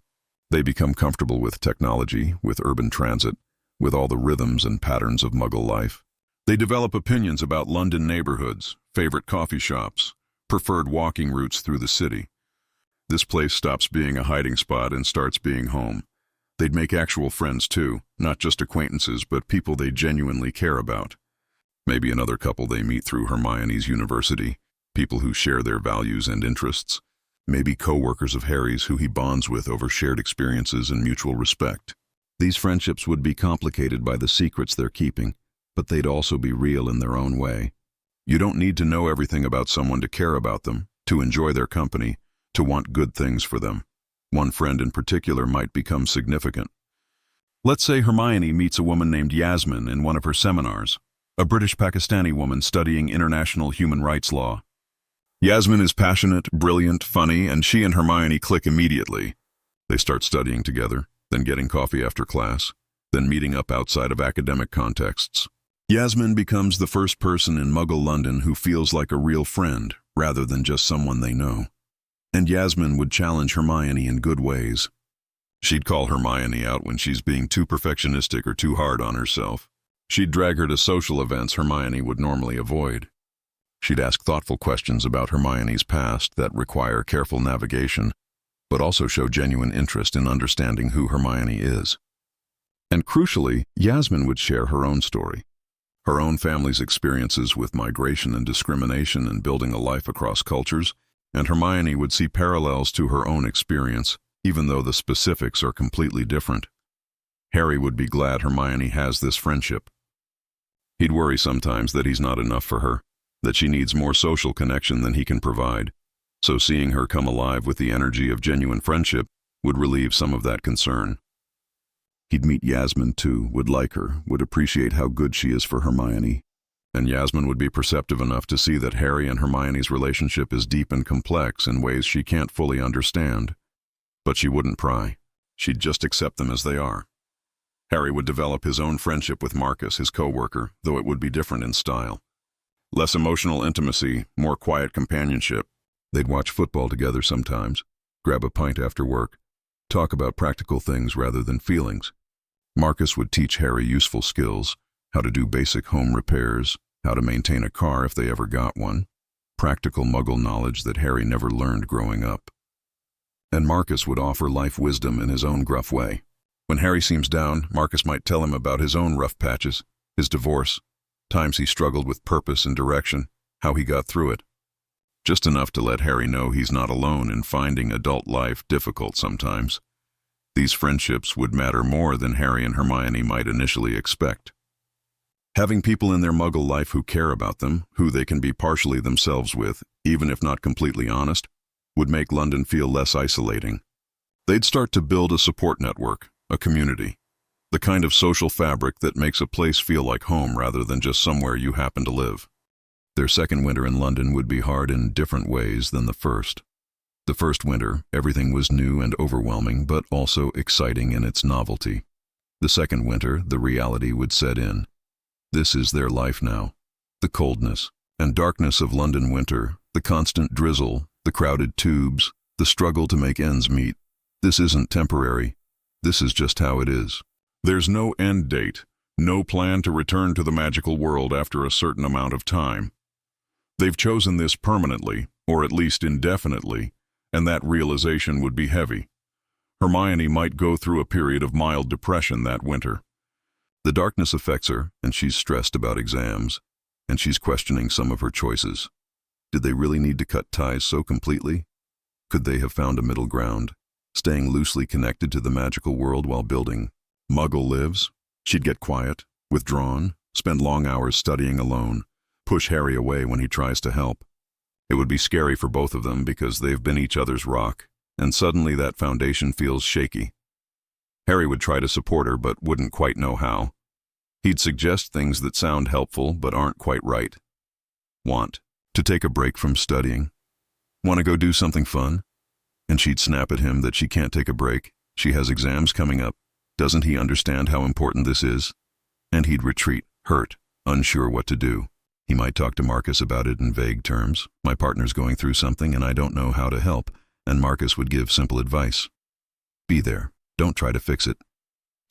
They become comfortable with technology, with urban transit, with all the rhythms and patterns of Muggle life. They develop opinions about London neighborhoods, favorite coffee shops, preferred walking routes through the city. This place stops being a hiding spot and starts being home. They'd make actual friends too, not just acquaintances, but people they genuinely care about. Maybe another couple they meet through Hermione's university, people who share their values and interests. Maybe co-workers of Harry's who he bonds with over shared experiences and mutual respect. These friendships would be complicated by the secrets they're keeping, but they'd also be real in their own way. You don't need to know everything about someone to care about them, to enjoy their company, to want good things for them. One friend in particular might become significant. Let's say Hermione meets a woman named Yasmin in one of her seminars, a British Pakistani woman studying international human rights law. Yasmin is passionate, brilliant, funny, and she and Hermione click immediately. They start studying together, then getting coffee after class, then meeting up outside of academic contexts. Yasmin becomes the first person in Muggle London who feels like a real friend, rather than just someone they know. And Yasmin would challenge Hermione in good ways. She'd call Hermione out when she's being too perfectionistic or too hard on herself. She'd drag her to social events Hermione would normally avoid. She'd ask thoughtful questions about Hermione's past that require careful navigation, but also show genuine interest in understanding who Hermione is. And crucially, Yasmin would share her own story, her own family's experiences with migration and discrimination and building a life across cultures, and Hermione would see parallels to her own experience, even though the specifics are completely different. Harry would be glad Hermione has this friendship. He'd worry sometimes that he's not enough for her, that she needs more social connection than he can provide, so seeing her come alive with the energy of genuine friendship would relieve some of that concern. He'd meet Yasmin too, would like her, would appreciate how good she is for Hermione, and Yasmin would be perceptive enough to see that Harry and Hermione's relationship is deep and complex in ways she can't fully understand. But she wouldn't pry. She'd just accept them as they are. Harry would develop his own friendship with Marcus, his co-worker, though it would be different in style. Less emotional intimacy, more quiet companionship. They'd watch football together sometimes, grab a pint after work, talk about practical things rather than feelings. Marcus would teach Harry useful skills, how to do basic home repairs, how to maintain a car if they ever got one, practical Muggle knowledge that Harry never learned growing up. And Marcus would offer life wisdom in his own gruff way. When Harry seems down, Marcus might tell him about his own rough patches, his divorce, times he struggled with purpose and direction, how he got through it. Just enough to let Harry know he's not alone in finding adult life difficult sometimes. These friendships would matter more than Harry and Hermione might initially expect. Having people in their Muggle life who care about them, who they can be partially themselves with, even if not completely honest, would make London feel less isolating. They'd start to build a support network, a community, the kind of social fabric that makes a place feel like home rather than just somewhere you happen to live. Their second winter in London would be hard in different ways than the first. The first winter, everything was new and overwhelming, but also exciting in its novelty. The second winter, the reality would set in. This is their life now. The coldness and darkness of London winter, the constant drizzle, the crowded tubes, the struggle to make ends meet. This isn't temporary. This is just how it is. There's no end date, no plan to return to the magical world after a certain amount of time. They've chosen this permanently, or at least indefinitely, and that realization would be heavy. Hermione might go through a period of mild depression that winter. The darkness affects her, and she's stressed about exams, and she's questioning some of her choices. Did they really need to cut ties so completely? Could they have found a middle ground, staying loosely connected to the magical world while building Muggle lives? She'd get quiet, withdrawn, spend long hours studying alone, push Harry away when he tries to help. It would be scary for both of them because they've been each other's rock, and suddenly that foundation feels shaky. Harry would try to support her but wouldn't quite know how. He'd suggest things that sound helpful but aren't quite right. Want to take a break from studying? Want to go do something fun? And she'd snap at him that she can't take a break. She has exams coming up. Doesn't he understand how important this is? And he'd retreat, hurt, unsure what to do. He might talk to Marcus about it in vague terms. My partner's going through something and I don't know how to help. And Marcus would give simple advice. Be there. Don't try to fix it.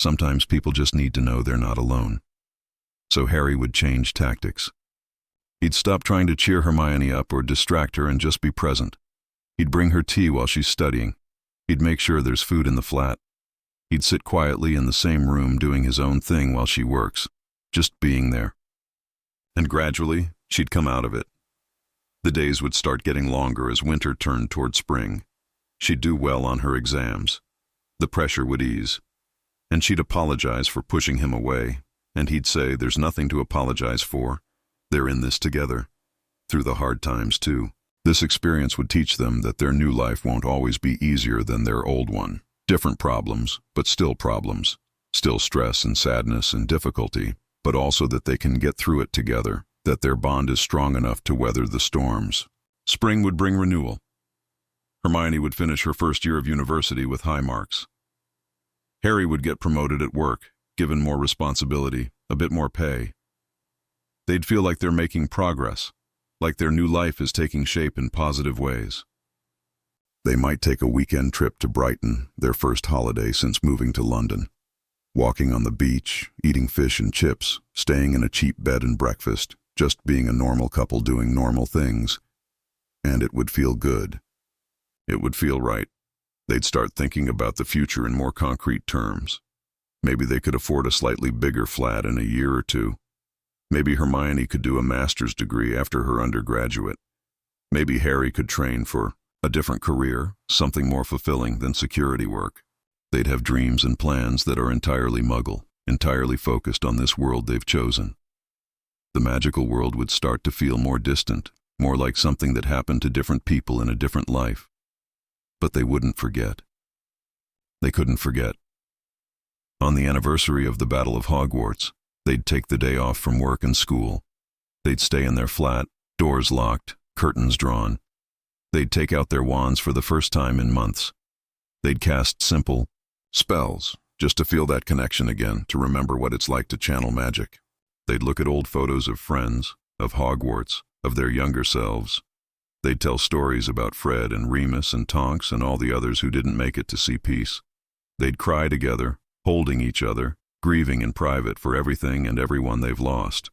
Sometimes people just need to know they're not alone. So Harry would change tactics. He'd stop trying to cheer Hermione up or distract her and just be present. He'd bring her tea while she's studying. He'd make sure there's food in the flat. He'd sit quietly in the same room doing his own thing while she works, just being there. And gradually, she'd come out of it. The days would start getting longer as winter turned toward spring. She'd do well on her exams. The pressure would ease. And she'd apologize for pushing him away, and he'd say there's nothing to apologize for. They're in this together. Through the hard times, too. This experience would teach them that their new life won't always be easier than their old one. Different problems, but still problems. Still stress and sadness and difficulty, but also that they can get through it together, that their bond is strong enough to weather the storms. Spring would bring renewal. Hermione would finish her first year of university with high marks. Harry would get promoted at work, given more responsibility, a bit more pay. They'd feel like they're making progress, like their new life is taking shape in positive ways. They might take a weekend trip to Brighton, their first holiday since moving to London. Walking on the beach, eating fish and chips, staying in a cheap bed and breakfast, just being a normal couple doing normal things. And it would feel good. It would feel right. They'd start thinking about the future in more concrete terms. Maybe they could afford a slightly bigger flat in a year or two. Maybe Hermione could do a master's degree after her undergraduate. Maybe Harry could train for a different career, something more fulfilling than security work. They'd have dreams and plans that are entirely Muggle, entirely focused on this world they've chosen. The magical world would start to feel more distant, more like something that happened to different people in a different life. But they wouldn't forget. They couldn't forget. On the anniversary of the Battle of Hogwarts, they'd take the day off from work and school. They'd stay in their flat, doors locked, curtains drawn. They'd take out their wands for the first time in months. They'd cast simple spells, just to feel that connection again, to remember what it's like to channel magic. They'd look at old photos of friends, of Hogwarts, of their younger selves. They'd tell stories about Fred and Remus and Tonks and all the others who didn't make it to see peace. They'd cry together, holding each other, grieving in private for everything and everyone they've lost.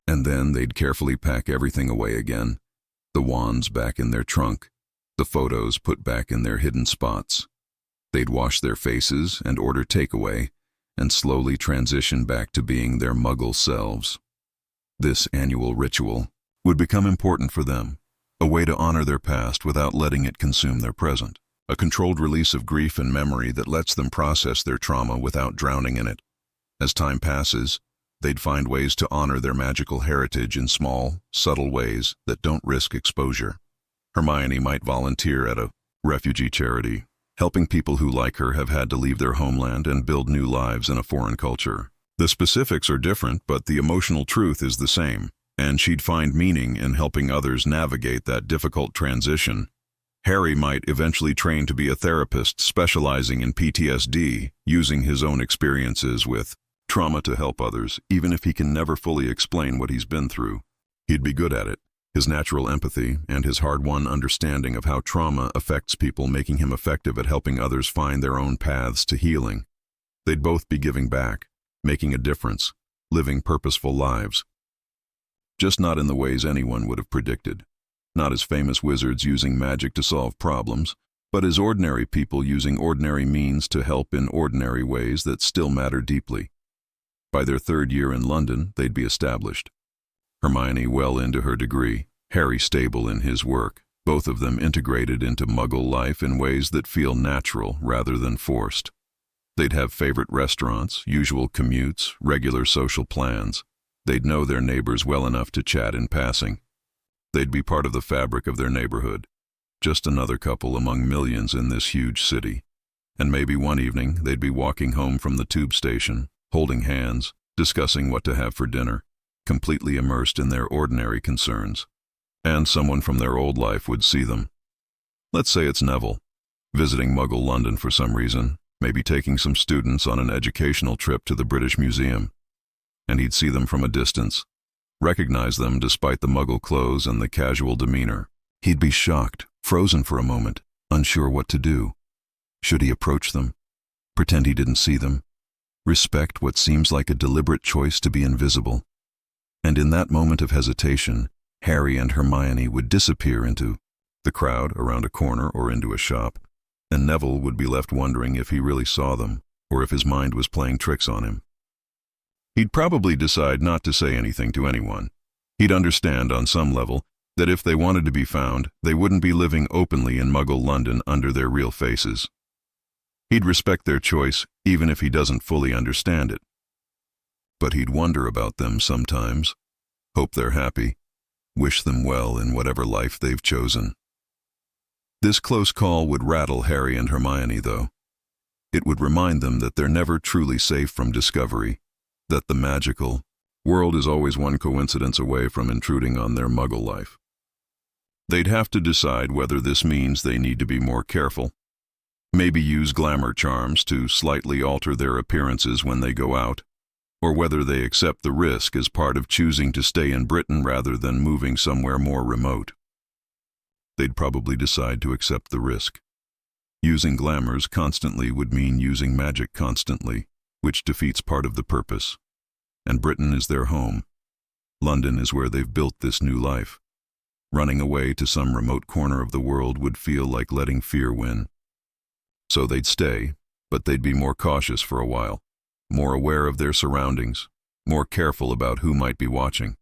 And then they'd carefully pack everything away again, the wands back in their trunk, the photos put back in their hidden spots. They'd wash their faces and order takeaway, and slowly transition back to being their Muggle selves. This annual ritual would become important for them, a way to honor their past without letting it consume their present, a controlled release of grief and memory that lets them process their trauma without drowning in it. As time passes, they'd find ways to honor their magical heritage in small, subtle ways that don't risk exposure. Hermione might volunteer at a refugee charity, helping people who, like her, have had to leave their homeland and build new lives in a foreign culture. The specifics are different, but the emotional truth is the same, and she'd find meaning in helping others navigate that difficult transition. Harry might eventually train to be a therapist specializing in PTSD, using his own experiences with trauma to help others, even if he can never fully explain what he's been through. He'd be good at it. His natural empathy and his hard-won understanding of how trauma affects people making him effective at helping others find their own paths to healing. They'd both be giving back, making a difference, living purposeful lives. Just not in the ways anyone would have predicted. Not as famous wizards using magic to solve problems, but as ordinary people using ordinary means to help in ordinary ways that still matter deeply. By their third year in London, they'd be established. Hermione well into her degree, Harry stable in his work, both of them integrated into Muggle life in ways that feel natural rather than forced. They'd have favorite restaurants, usual commutes, regular social plans. They'd know their neighbors well enough to chat in passing. They'd be part of the fabric of their neighborhood, just another couple among millions in this huge city. And maybe one evening they'd be walking home from the tube station, holding hands, discussing what to have for dinner, completely immersed in their ordinary concerns. And someone from their old life would see them. Let's say it's Neville, visiting Muggle London for some reason, maybe taking some students on an educational trip to the British Museum. And he'd see them from a distance, recognize them despite the Muggle clothes and the casual demeanor. He'd be shocked, frozen for a moment, unsure what to do. Should he approach them? Pretend he didn't see them? Respect what seems like a deliberate choice to be invisible? And in that moment of hesitation, Harry and Hermione would disappear into the crowd around a corner or into a shop, and Neville would be left wondering if he really saw them or if his mind was playing tricks on him. He'd probably decide not to say anything to anyone. He'd understand on some level that if they wanted to be found, they wouldn't be living openly in Muggle London under their real faces. He'd respect their choice even if he doesn't fully understand it. But he'd wonder about them sometimes, hope they're happy, wish them well in whatever life they've chosen. This close call would rattle Harry and Hermione, though. It would remind them that they're never truly safe from discovery, that the magical world is always one coincidence away from intruding on their Muggle life. They'd have to decide whether this means they need to be more careful, maybe use glamour charms to slightly alter their appearances when they go out, or whether they accept the risk as part of choosing to stay in Britain rather than moving somewhere more remote. They'd probably decide to accept the risk. Using glamours constantly would mean using magic constantly, which defeats part of the purpose. And Britain is their home. London is where they've built this new life. Running away to some remote corner of the world would feel like letting fear win. So they'd stay, but they'd be more cautious for a while, more aware of their surroundings, more careful about who might be watching.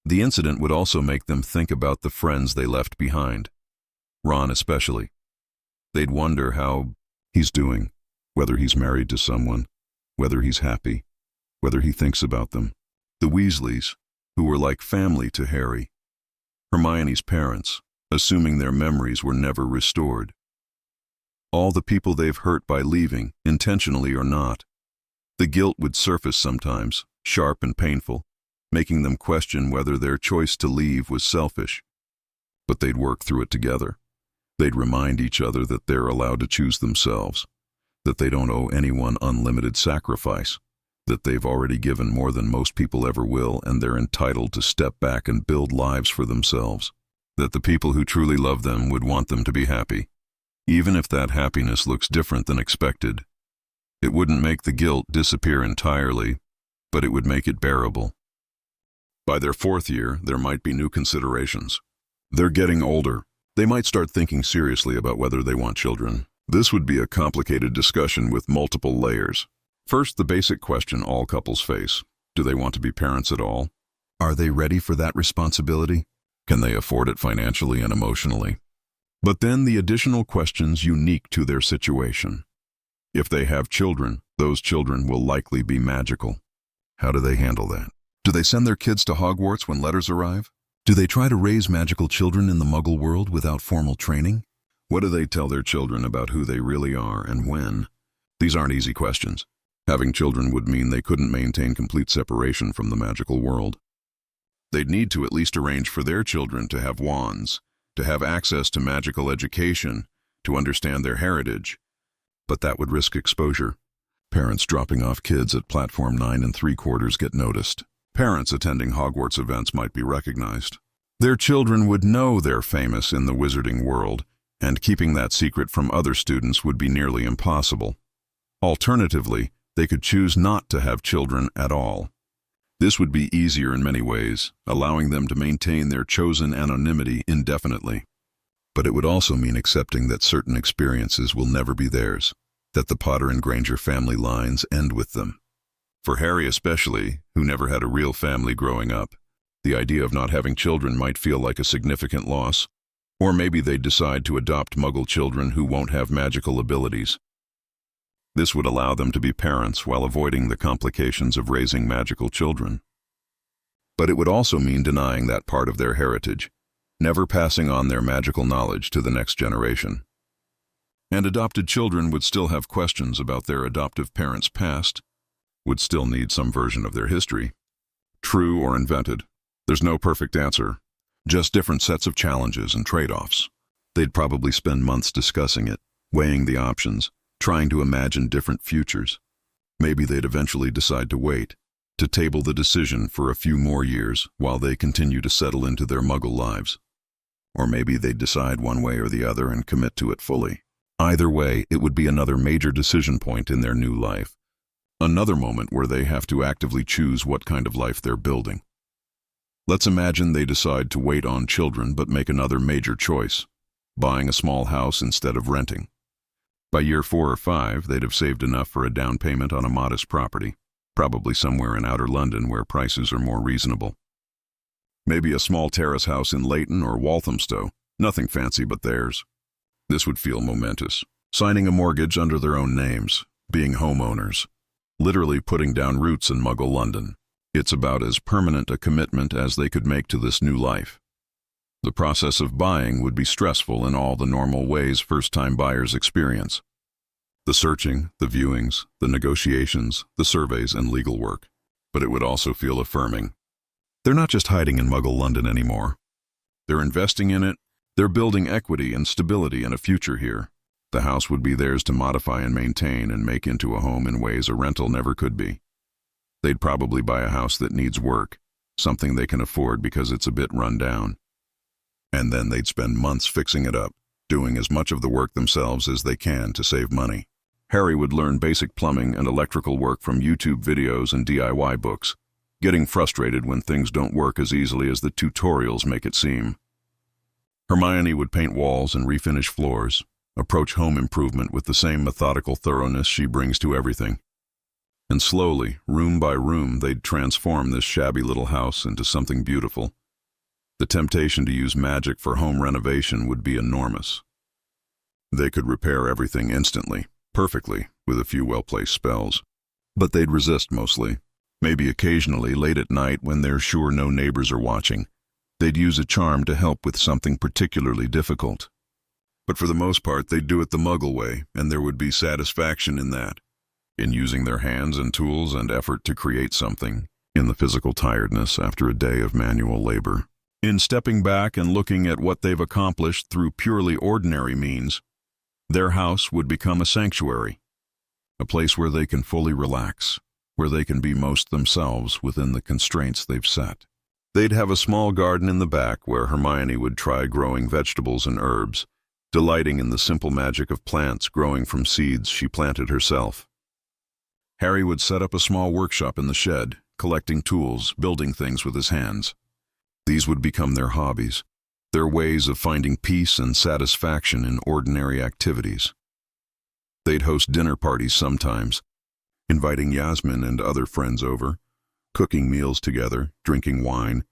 The incident would also make them think about the friends they left behind, Ron especially. They'd wonder how he's doing, whether he's married to someone, whether he's happy, whether he thinks about them. The Weasleys, who were like family to Harry. Hermione's parents, assuming their memories were never restored. All the people they've hurt by leaving, intentionally or not. The guilt would surface sometimes, sharp and painful, making them question whether their choice to leave was selfish. But they'd work through it together. They'd remind each other that they're allowed to choose themselves, that they don't owe anyone unlimited sacrifice, that they've already given more than most people ever will, and they're entitled to step back and build lives for themselves, that the people who truly love them would want them to be happy, even if that happiness looks different than expected. It wouldn't make the guilt disappear entirely, but it would make it bearable. By their 4th year, there might be new considerations. They're getting older. They might start thinking seriously about whether they want children. This would be a complicated discussion with multiple layers. First, the basic question all couples face. Do they want to be parents at all? Are they ready for that responsibility? Can they afford it financially and emotionally? But then the additional questions unique to their situation. If they have children, those children will likely be magical. How do they handle that? Do they send their kids to Hogwarts when letters arrive? Do they try to raise magical children in the Muggle world without formal training? What do they tell their children about who they really are and when? These aren't easy questions. Having children would mean they couldn't maintain complete separation from the magical world. They'd need to at least arrange for their children to have wands, to have access to magical education, to understand their heritage. But that would risk exposure. Parents dropping off kids at platform 9 3/4 get noticed. Parents attending Hogwarts events might be recognized. Their children would know they're famous in the wizarding world, and keeping that secret from other students would be nearly impossible. Alternatively, they could choose not to have children at all. This would be easier in many ways, allowing them to maintain their chosen anonymity indefinitely. But it would also mean accepting that certain experiences will never be theirs, that the Potter and Granger family lines end with them. For Harry especially, who never had a real family growing up, the idea of not having children might feel like a significant loss, or maybe they'd decide to adopt Muggle children who won't have magical abilities. This would allow them to be parents while avoiding the complications of raising magical children. But it would also mean denying that part of their heritage, never passing on their magical knowledge to the next generation. And adopted children would still have questions about their adoptive parents' past, would still need some version of their history. True or invented, there's no perfect answer, just different sets of challenges and trade-offs. They'd probably spend months discussing it, weighing the options, trying to imagine different futures. Maybe they'd eventually decide to wait, to table the decision for a few more years while they continue to settle into their Muggle lives. Or maybe they'd decide one way or the other and commit to it fully. Either way, it would be another major decision point in their new life. Another moment where they have to actively choose what kind of life they're building. Let's imagine they decide to wait on children but make another major choice, buying a small house instead of renting. By year 4 or 5, they'd have saved enough for a down payment on a modest property, probably somewhere in outer London where prices are more reasonable. Maybe a small terrace house in Leighton or Walthamstow, nothing fancy but theirs. This would feel momentous, signing a mortgage under their own names, being homeowners, literally putting down roots in Muggle London. It's about as permanent a commitment as they could make to this new life. The process of buying would be stressful in all the normal ways first-time buyers experience. The searching, the viewings, the negotiations, the surveys and legal work. But it would also feel affirming. They're not just hiding in Muggle London anymore. They're investing in it. They're building equity and stability and a future here. The house would be theirs to modify and maintain and make into a home in ways a rental never could be. They'd probably buy a house that needs work, something they can afford because it's a bit run down. And then they'd spend months fixing it up, doing as much of the work themselves as they can to save money. Harry would learn basic plumbing and electrical work from YouTube videos and DIY books, getting frustrated when things don't work as easily as the tutorials make it seem. Hermione would paint walls and refinish floors, approach home improvement with the same methodical thoroughness she brings to everything. And slowly, room by room, they'd transform this shabby little house into something beautiful. The temptation to use magic for home renovation would be enormous. They could repair everything instantly, perfectly, with a few well-placed spells. But they'd resist mostly. Maybe occasionally, late at night when they're sure no neighbors are watching, they'd use a charm to help with something particularly difficult. But for the most part, they'd do it the Muggle way, and there would be satisfaction in that, in using their hands and tools and effort to create something, in the physical tiredness after a day of manual labor, in stepping back and looking at what they've accomplished through purely ordinary means. Their house would become a sanctuary, a place where they can fully relax, where they can be most themselves within the constraints they've set. They'd have a small garden in the back where Hermione would try growing vegetables and herbs, delighting in the simple magic of plants growing from seeds she planted herself. Harry would set up a small workshop in the shed, collecting tools, building things with his hands. These would become their hobbies, their ways of finding peace and satisfaction in ordinary activities. They'd host dinner parties sometimes, inviting Yasmin and other friends over, cooking meals together, drinking wine,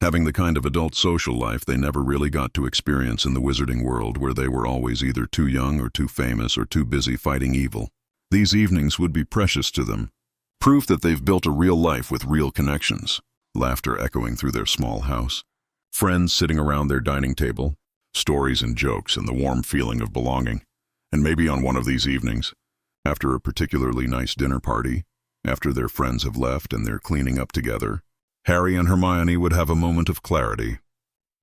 having the kind of adult social life they never really got to experience in the wizarding world where they were always either too young or too famous or too busy fighting evil. These evenings would be precious to them, proof that they've built a real life with real connections, laughter echoing through their small house, friends sitting around their dining table, stories and jokes and the warm feeling of belonging. And maybe on one of these evenings, after a particularly nice dinner party, after their friends have left and they're cleaning up together, Harry and Hermione would have a moment of clarity.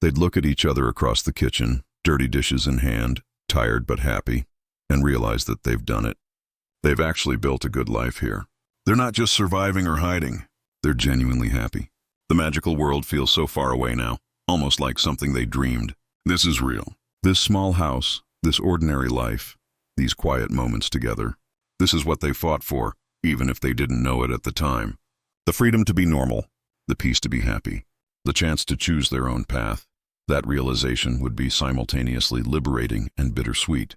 They'd look at each other across the kitchen, dirty dishes in hand, tired but happy, and realize that they've done it. They've actually built a good life here. They're not just surviving or hiding. They're genuinely happy. The magical world feels so far away now, almost like something they dreamed. This is real. This small house, this ordinary life, these quiet moments together. This is what they fought for, even if they didn't know it at the time. The freedom to be normal, the peace to be happy, the chance to choose their own path. That realization would be simultaneously liberating and bittersweet.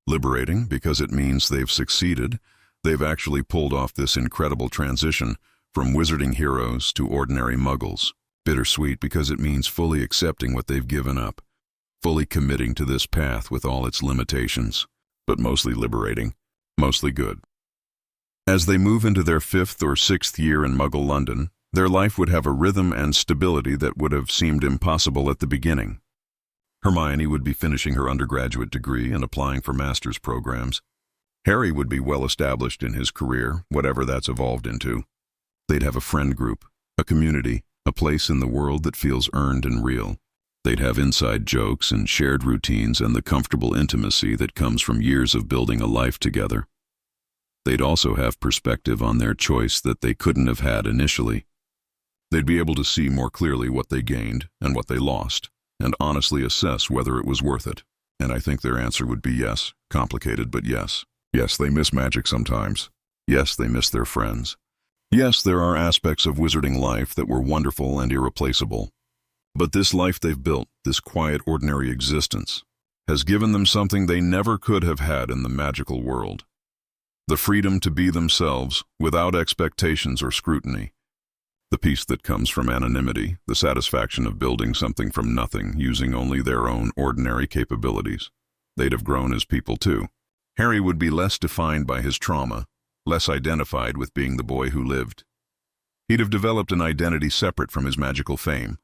Liberating because it means they've succeeded. They've actually pulled off this incredible transition from wizarding heroes to ordinary muggles. Bittersweet because it means fully accepting what they've given up, fully committing to this path with all its limitations, but mostly liberating, mostly good. As they move into their 5th or 6th year in Muggle London, their life would have a rhythm and stability that would have seemed impossible at the beginning. Hermione would be finishing her undergraduate degree and applying for master's programs. Harry would be well established in his career, whatever that's evolved into. They'd have a friend group, a community, a place in the world that feels earned and real. They'd have inside jokes and shared routines and the comfortable intimacy that comes from years of building a life together. They'd also have perspective on their choice that they couldn't have had initially. They'd be able to see more clearly what they gained and what they lost, and honestly assess whether it was worth it. And I think their answer would be yes, complicated, but yes. Yes, they miss magic sometimes. Yes, they miss their friends. Yes, there are aspects of wizarding life that were wonderful and irreplaceable. But this life they've built, this quiet, ordinary existence, has given them something they never could have had in the magical world. The freedom to be themselves, without expectations or scrutiny. The peace that comes from anonymity, the satisfaction of building something from nothing, using only their own ordinary capabilities. They'd have grown as people too. Harry would be less defined by his trauma, less identified with being the boy who lived. He'd have developed an identity separate from his magical fame,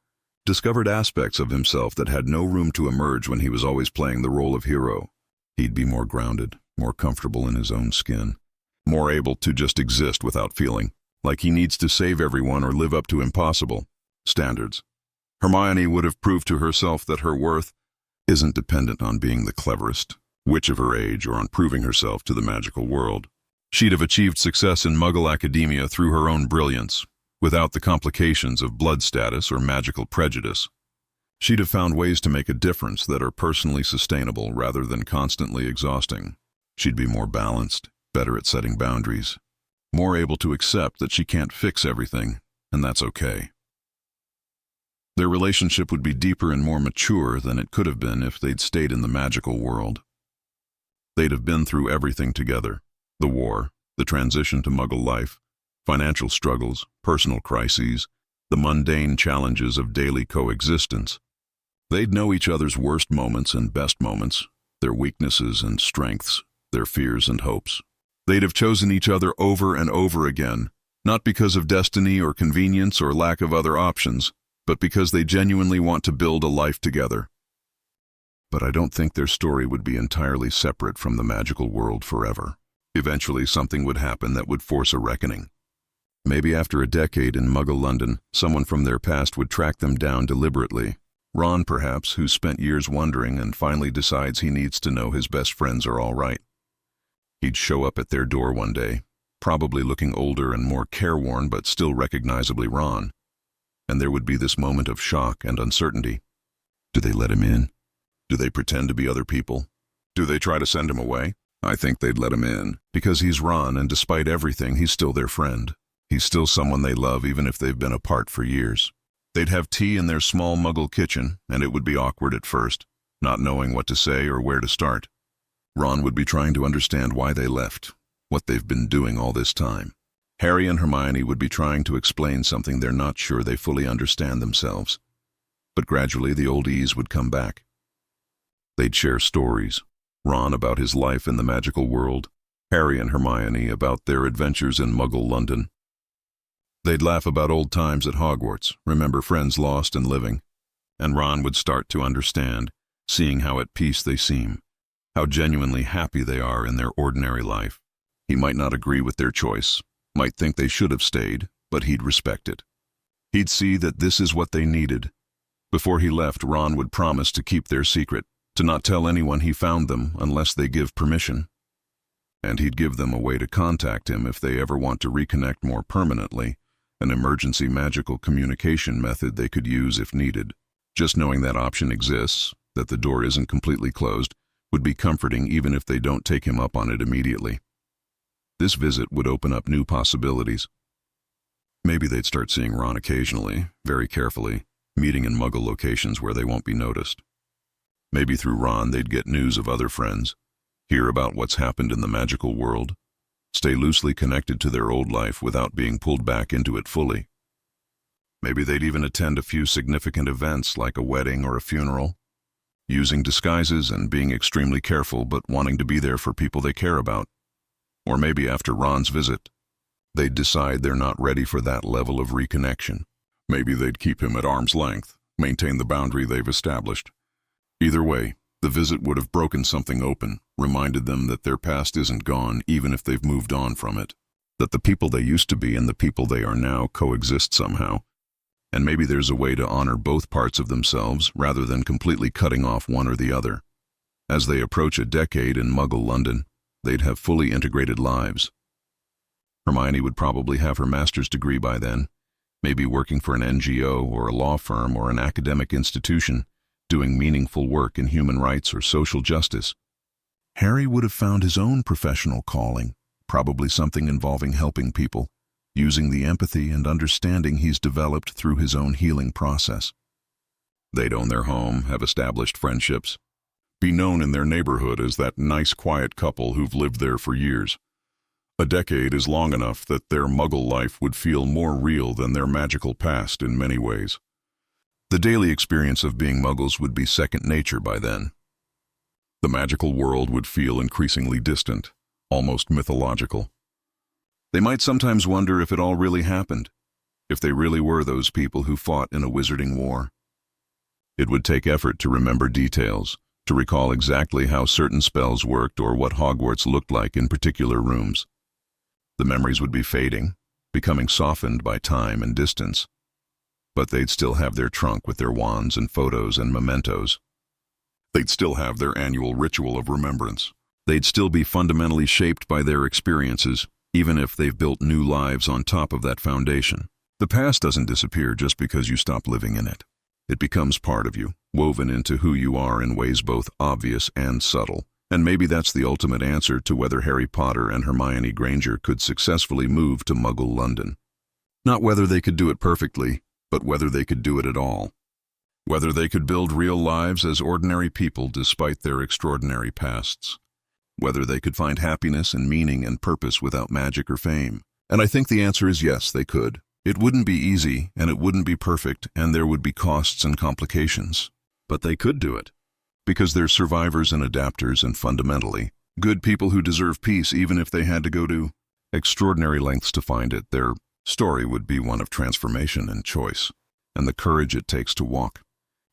discovered aspects of himself that had no room to emerge when he was always playing the role of hero. He'd be more grounded, more comfortable in his own skin, more able to just exist without feeling like he needs to save everyone or live up to impossible standards. Hermione would have proved to herself that her worth isn't dependent on being the cleverest witch of her age or on proving herself to the magical world. She'd have achieved success in Muggle academia through her own brilliance, without the complications of blood status or magical prejudice. She'd have found ways to make a difference that are personally sustainable rather than constantly exhausting. She'd be more balanced, better at setting boundaries, more able to accept that she can't fix everything, and that's okay. Their relationship would be deeper and more mature than it could have been if they'd stayed in the magical world. They'd have been through everything together: the war, the transition to Muggle life, financial struggles, personal crises, the mundane challenges of daily coexistence. They'd know each other's worst moments and best moments, their weaknesses and strengths, their fears and hopes. They'd have chosen each other over and over again, not because of destiny or convenience or lack of other options, but because they genuinely want to build a life together. But I don't think their story would be entirely separate from the magical world forever. Eventually, something would happen that would force a reckoning. Maybe after a decade in Muggle London, someone from their past would track them down deliberately. Ron, perhaps, who's spent years wondering and finally decides he needs to know his best friends are all right. He'd show up at their door one day, probably looking older and more careworn but still recognizably Ron. And there would be this moment of shock and uncertainty. Do they let him in? Do they pretend to be other people? Do they try to send him away? I think they'd let him in, because he's Ron, and despite everything, he's still their friend. He's still someone they love, even if they've been apart for years. They'd have tea in their small Muggle kitchen, and it would be awkward at first, not knowing what to say or where to start. Ron would be trying to understand why they left, what they've been doing all this time. Harry and Hermione would be trying to explain something they're not sure they fully understand themselves. But gradually the old ease would come back. They'd share stories, Ron about his life in the magical world, Harry and Hermione about their adventures in Muggle London. They'd laugh about old times at Hogwarts, remember friends lost and living, and Ron would start to understand, seeing how at peace they seem, how genuinely happy they are in their ordinary life. He might not agree with their choice, might think they should have stayed, but he'd respect it. He'd see that this is what they needed. Before he left, Ron would promise to keep their secret, to not tell anyone he found them unless they give permission. And he'd give them a way to contact him if they ever want to reconnect more permanently, an emergency magical communication method they could use if needed. Just knowing that option exists, that the door isn't completely closed, would be comforting even if they don't take him up on it immediately. This visit would open up new possibilities. Maybe they'd start seeing Ron occasionally, very carefully, meeting in Muggle locations where they won't be noticed. Maybe through Ron they'd get news of other friends, hear about what's happened in the magical world, stay loosely connected to their old life without being pulled back into it fully. Maybe they'd even attend a few significant events like a wedding or a funeral, using disguises and being extremely careful but wanting to be there for people they care about. Or maybe after Ron's visit, they'd decide they're not ready for that level of reconnection. Maybe they'd keep him at arm's length, maintain the boundary they've established. Either way, the visit would have broken something open, reminded them that their past isn't gone even if they've moved on from it, that the people they used to be and the people they are now coexist somehow. And maybe there's a way to honor both parts of themselves rather than completely cutting off one or the other. As they approach a decade in Muggle London, they'd have fully integrated lives. Hermione would probably have her master's degree by then, maybe working for an NGO or a law firm or an academic institution, doing meaningful work in human rights or social justice. Harry would have found his own professional calling, probably something involving helping people, using the empathy and understanding he's developed through his own healing process. They'd own their home, have established friendships, be known in their neighborhood as that nice, quiet couple who've lived there for years. A decade is long enough that their Muggle life would feel more real than their magical past in many ways. The daily experience of being Muggles would be second nature by then. The magical world would feel increasingly distant, almost mythological. They might sometimes wonder if it all really happened, if they really were those people who fought in a wizarding war. It would take effort to remember details, to recall exactly how certain spells worked or what Hogwarts looked like in particular rooms. The memories would be fading, becoming softened by time and distance, but they'd still have their trunk with their wands and photos and mementos. They'd still have their annual ritual of remembrance. They'd still be fundamentally shaped by their experiences, even if they've built new lives on top of that foundation. The past doesn't disappear just because you stop living in it. It becomes part of you, woven into who you are in ways both obvious and subtle. And maybe that's the ultimate answer to whether Harry Potter and Hermione Granger could successfully move to Muggle London. Not whether they could do it perfectly, but whether they could do it at all. Whether they could build real lives as ordinary people despite their extraordinary pasts. Whether they could find happiness and meaning and purpose without magic or fame. And I think the answer is yes, they could. It wouldn't be easy, and it wouldn't be perfect, and there would be costs and complications. But they could do it. Because they're survivors and adapters and fundamentally good people who deserve peace even if they had to go to extraordinary lengths to find it. Their story would be one of transformation and choice, and the courage it takes to walk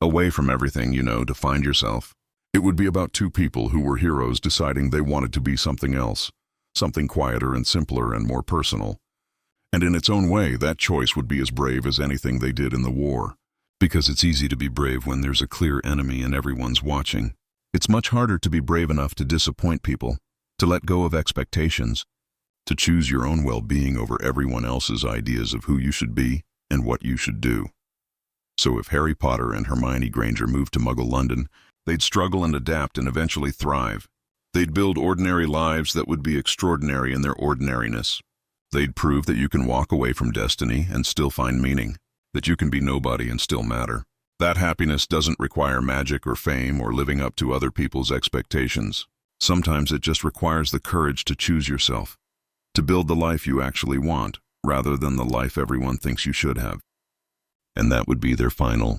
away from everything you know to find yourself. It would be about two people who were heroes deciding they wanted to be something else, something quieter and simpler and more personal. And in its own way, that choice would be as brave as anything they did in the war. Because it's easy to be brave when there's a clear enemy and everyone's watching. It's much harder to be brave enough to disappoint people, to let go of expectations, to choose your own well-being over everyone else's ideas of who you should be and what you should do. So if Harry Potter and Hermione Granger moved to Muggle London, they'd struggle and adapt and eventually thrive. They'd build ordinary lives that would be extraordinary in their ordinariness. They'd prove that you can walk away from destiny and still find meaning, that you can be nobody and still matter. That happiness doesn't require magic or fame or living up to other people's expectations. Sometimes it just requires the courage to choose yourself, to build the life you actually want, rather than the life everyone thinks you should have. And that would be their final,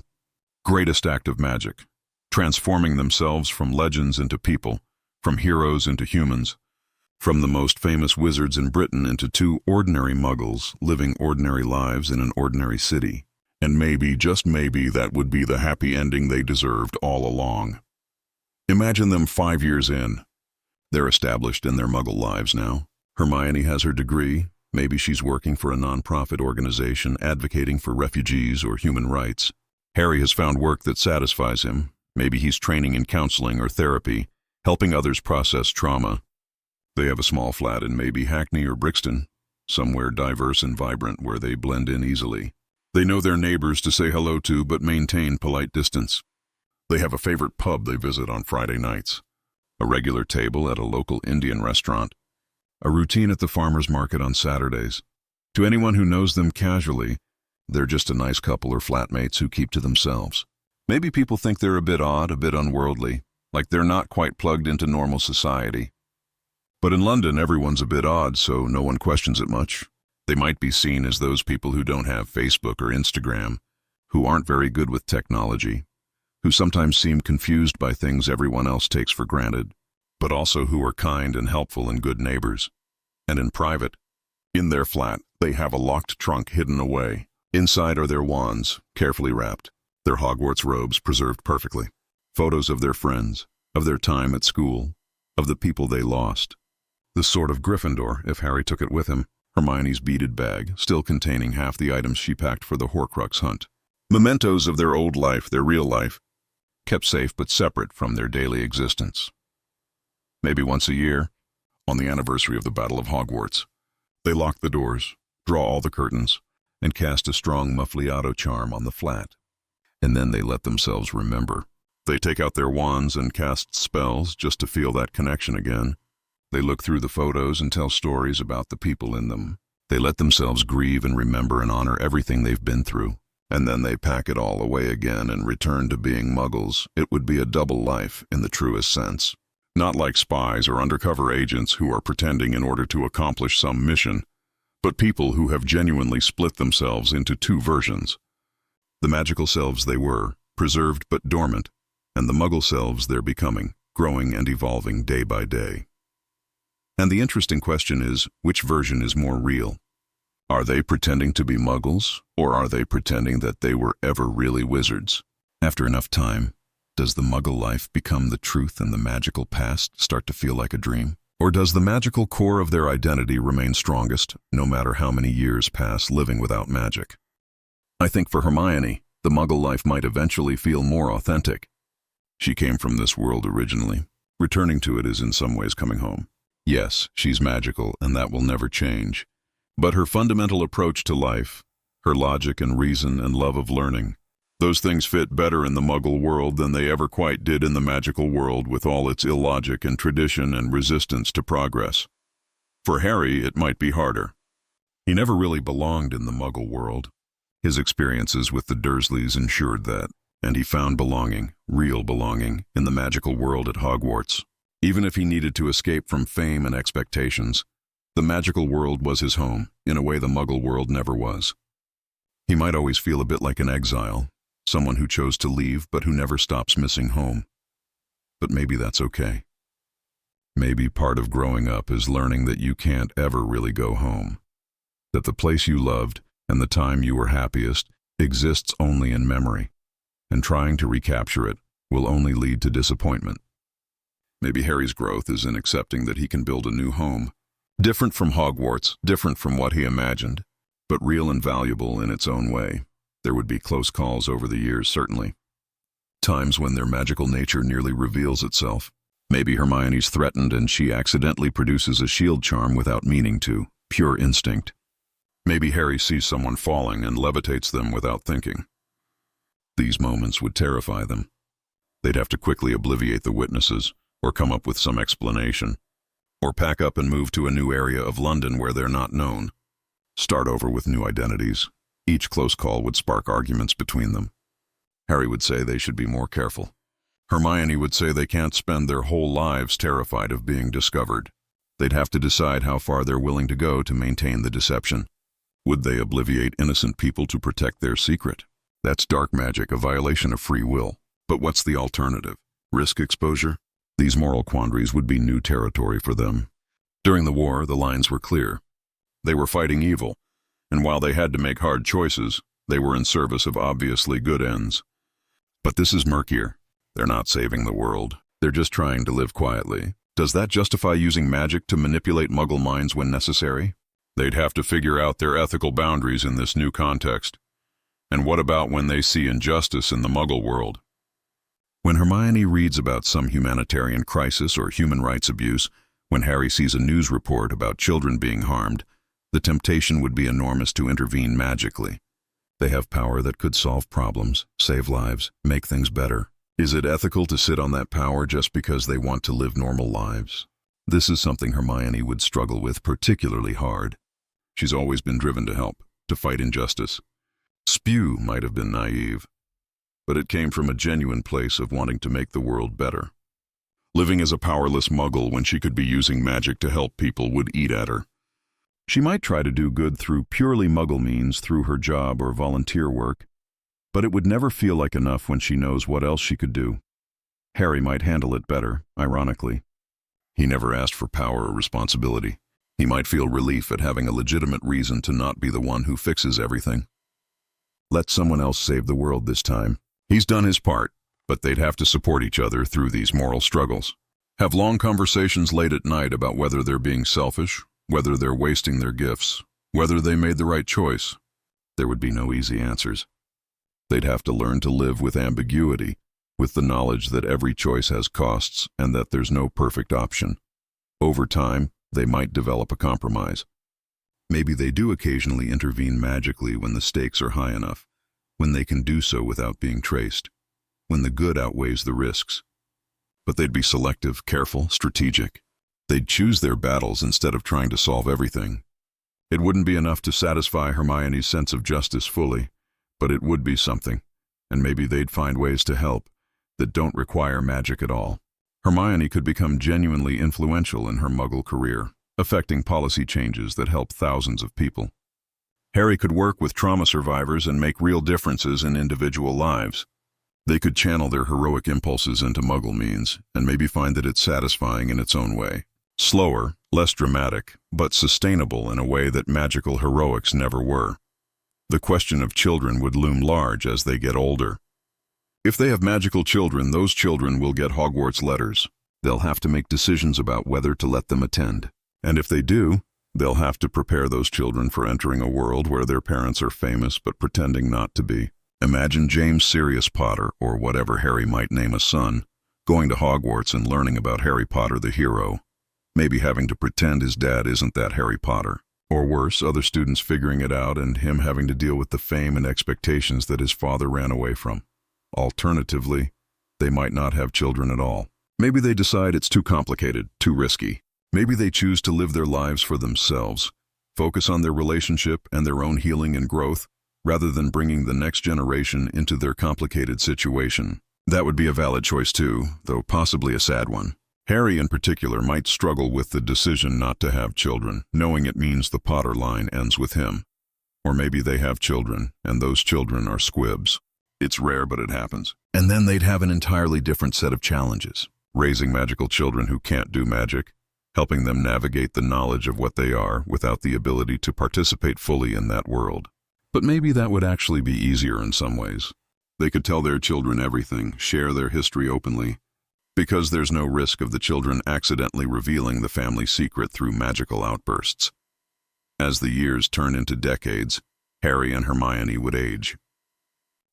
greatest act of magic, transforming themselves from legends into people, from heroes into humans, from the most famous wizards in Britain into two ordinary muggles living ordinary lives in an ordinary city. And maybe, just maybe, that would be the happy ending they deserved all along. Imagine them 5 years in. They're established in their muggle lives now. Hermione has her degree. Maybe she's working for a non-profit organization advocating for refugees or human rights. Harry has found work that satisfies him. Maybe he's training in counseling or therapy, helping others process trauma. They have a small flat in maybe Hackney or Brixton, somewhere diverse and vibrant where they blend in easily. They know their neighbors to say hello to but maintain polite distance. They have a favorite pub they visit on Friday nights, a regular table at a local Indian restaurant, a routine at the farmer's market on Saturdays. To anyone who knows them casually, they're just a nice couple or flatmates who keep to themselves. Maybe people think they're a bit odd, a bit unworldly, like they're not quite plugged into normal society. But in London, everyone's a bit odd, so no one questions it much. They might be seen as those people who don't have Facebook or Instagram, who aren't very good with technology, who sometimes seem confused by things everyone else takes for granted, but also who are kind and helpful and good neighbors. And in private, in their flat, they have a locked trunk hidden away. Inside are their wands, carefully wrapped, their Hogwarts robes preserved perfectly, photos of their friends, of their time at school, of the people they lost. The sword of Gryffindor, if Harry took it with him, Hermione's beaded bag, still containing half the items she packed for the Horcrux hunt. Mementos of their old life, their real life, kept safe but separate from their daily existence. Maybe once a year, on the anniversary of the Battle of Hogwarts, they lock the doors, draw all the curtains, and cast a strong Muffliato charm on the flat. And then they let themselves remember. They take out their wands and cast spells just to feel that connection again. They look through the photos and tell stories about the people in them. They let themselves grieve and remember and honor everything they've been through. And then they pack it all away again and return to being muggles. It would be a double life in the truest sense. Not like spies or undercover agents who are pretending in order to accomplish some mission, but people who have genuinely split themselves into two versions. The magical selves they were, preserved but dormant, and the muggle selves they're becoming, growing and evolving day by day. And the interesting question is, which version is more real? Are they pretending to be muggles, or are they pretending that they were ever really wizards? After enough time, Does the Muggle life become the truth and the magical past start to feel like a dream? Or does the magical core of their identity remain strongest, no matter how many years pass living without magic? I think for Hermione, the Muggle life might eventually feel more authentic. She came from this world originally. Returning to it is in some ways coming home. Yes, she's magical, and that will never change. But her fundamental approach to life, her logic and reason and love of learning, those things fit better in the Muggle world than they ever quite did in the magical world with all its illogic and tradition and resistance to progress. For Harry, it might be harder. He never really belonged in the Muggle world. His experiences with the Dursleys ensured that, and he found belonging, real belonging, in the magical world at Hogwarts. Even if he needed to escape from fame and expectations, the magical world was his home, in a way the Muggle world never was. He might always feel a bit like an exile, someone who chose to leave but who never stops missing home. But maybe that's okay. Maybe part of growing up is learning that you can't ever really go home, that the place you loved and the time you were happiest exists only in memory, and trying to recapture it will only lead to disappointment. Maybe Harry's growth is in accepting that he can build a new home, different from Hogwarts, different from what he imagined, but real and valuable in its own way. There would be close calls over the years, certainly. Times when their magical nature nearly reveals itself. Maybe Hermione's threatened and she accidentally produces a shield charm without meaning to, pure instinct. Maybe Harry sees someone falling and levitates them without thinking. These moments would terrify them. They'd have to quickly obliviate the witnesses, or come up with some explanation, or pack up and move to a new area of London where they're not known. Start over with new identities. Each close call would spark arguments between them. Harry would say they should be more careful. Hermione would say they can't spend their whole lives terrified of being discovered. They'd have to decide how far they're willing to go to maintain the deception. Would they obliviate innocent people to protect their secret? That's dark magic, a violation of free will. But what's the alternative? Risk exposure? These moral quandaries would be new territory for them. During the war, the lines were clear. They were fighting evil, and while they had to make hard choices, they were in service of obviously good ends. But this is murkier. They're not saving the world. They're just trying to live quietly. Does that justify using magic to manipulate Muggle minds when necessary? They'd have to figure out their ethical boundaries in this new context. And what about when they see injustice in the Muggle world? When Hermione reads about some humanitarian crisis or human rights abuse, when Harry sees a news report about children being harmed, the temptation would be enormous to intervene magically. They have power that could solve problems, save lives, make things better. Is it ethical to sit on that power just because they want to live normal lives? This is something Hermione would struggle with particularly hard. She's always been driven to help, to fight injustice. Spew might have been naive, but it came from a genuine place of wanting to make the world better. Living as a powerless Muggle when she could be using magic to help people would eat at her. She might try to do good through purely Muggle means through her job or volunteer work, but it would never feel like enough when she knows what else she could do. Harry might handle it better, ironically. He never asked for power or responsibility. He might feel relief at having a legitimate reason to not be the one who fixes everything. Let someone else save the world this time. He's done his part, but they'd have to support each other through these moral struggles. Have long conversations late at night about whether they're being selfish, whether they're wasting their gifts, whether they made the right choice. There would be no easy answers. They'd have to learn to live with ambiguity, with the knowledge that every choice has costs and that there's no perfect option. Over time, they might develop a compromise. Maybe they do occasionally intervene magically when the stakes are high enough, when they can do so without being traced, when the good outweighs the risks. But they'd be selective, careful, strategic. They'd choose their battles instead of trying to solve everything. It wouldn't be enough to satisfy Hermione's sense of justice fully, but it would be something, and maybe they'd find ways to help that don't require magic at all. Hermione could become genuinely influential in her Muggle career, affecting policy changes that help thousands of people. Harry could work with trauma survivors and make real differences in individual lives. They could channel their heroic impulses into Muggle means, and maybe find that it's satisfying in its own way. Slower, less dramatic, but sustainable in a way that magical heroics never were. The question of children would loom large as they get older. If they have magical children, those children will get Hogwarts letters. They'll have to make decisions about whether to let them attend. And if they do, they'll have to prepare those children for entering a world where their parents are famous but pretending not to be. Imagine James Sirius Potter, or whatever Harry might name a son, going to Hogwarts and learning about Harry Potter the hero. Maybe having to pretend his dad isn't that Harry Potter. Or worse, other students figuring it out and him having to deal with the fame and expectations that his father ran away from. Alternatively, they might not have children at all. Maybe they decide it's too complicated, too risky. Maybe they choose to live their lives for themselves, focus on their relationship and their own healing and growth, rather than bringing the next generation into their complicated situation. That would be a valid choice too, though possibly a sad one. Harry in particular might struggle with the decision not to have children, knowing it means the Potter line ends with him. Or maybe they have children, and those children are squibs. It's rare, but it happens. And then they'd have an entirely different set of challenges. Raising magical children who can't do magic, helping them navigate the knowledge of what they are without the ability to participate fully in that world. But maybe that would actually be easier in some ways. They could tell their children everything, share their history openly, because there's no risk of the children accidentally revealing the family secret through magical outbursts. As the years turn into decades, Harry and Hermione would age.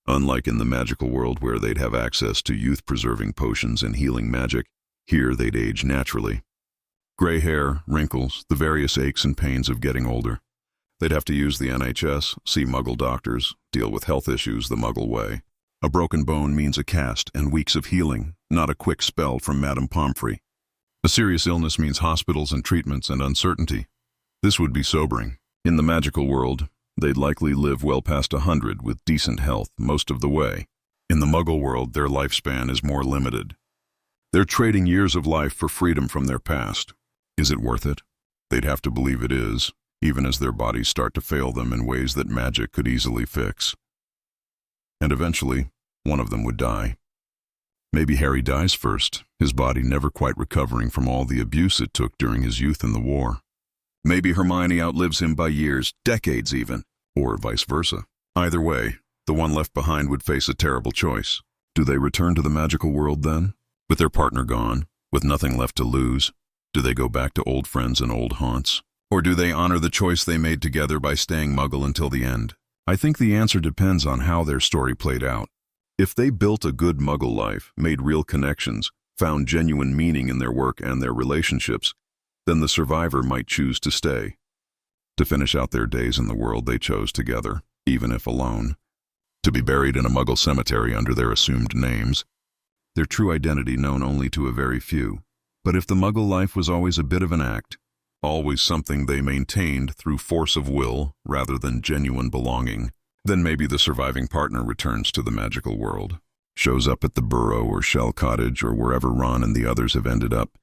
Unlike in the magical world where they'd have access to youth-preserving potions and healing magic, here they'd age naturally. Gray hair, wrinkles, the various aches and pains of getting older. They'd have to use the NHS, see Muggle doctors, deal with health issues the Muggle way. A broken bone means a cast and weeks of healing, not a quick spell from Madame Pomfrey. A serious illness means hospitals and treatments and uncertainty. This would be sobering. In the magical world, they'd likely live well past 100 with decent health most of the way. In the Muggle world, their lifespan is more limited. They're trading years of life for freedom from their past. Is it worth it? They'd have to believe it is, even as their bodies start to fail them in ways that magic could easily fix. And eventually, one of them would die. Maybe Harry dies first, his body never quite recovering from all the abuse it took during his youth in the war. Maybe Hermione outlives him by years, decades even, or vice versa. Either way, the one left behind would face a terrible choice. Do they return to the magical world then? With their partner gone, with nothing left to lose? Do they go back to old friends and old haunts? Or do they honor the choice they made together by staying Muggle until the end? I think the answer depends on how their story played out. If they built a good Muggle life, made real connections, found genuine meaning in their work and their relationships, then the survivor might choose to stay, to finish out their days in the world they chose together, even if alone, to be buried in a Muggle cemetery under their assumed names, their true identity known only to a very few. But if the Muggle life was always a bit of an act, always something they maintained through force of will rather than genuine belonging, then maybe the surviving partner returns to the magical world, shows up at the Burrow or Shell Cottage or wherever Ron and the others have ended up,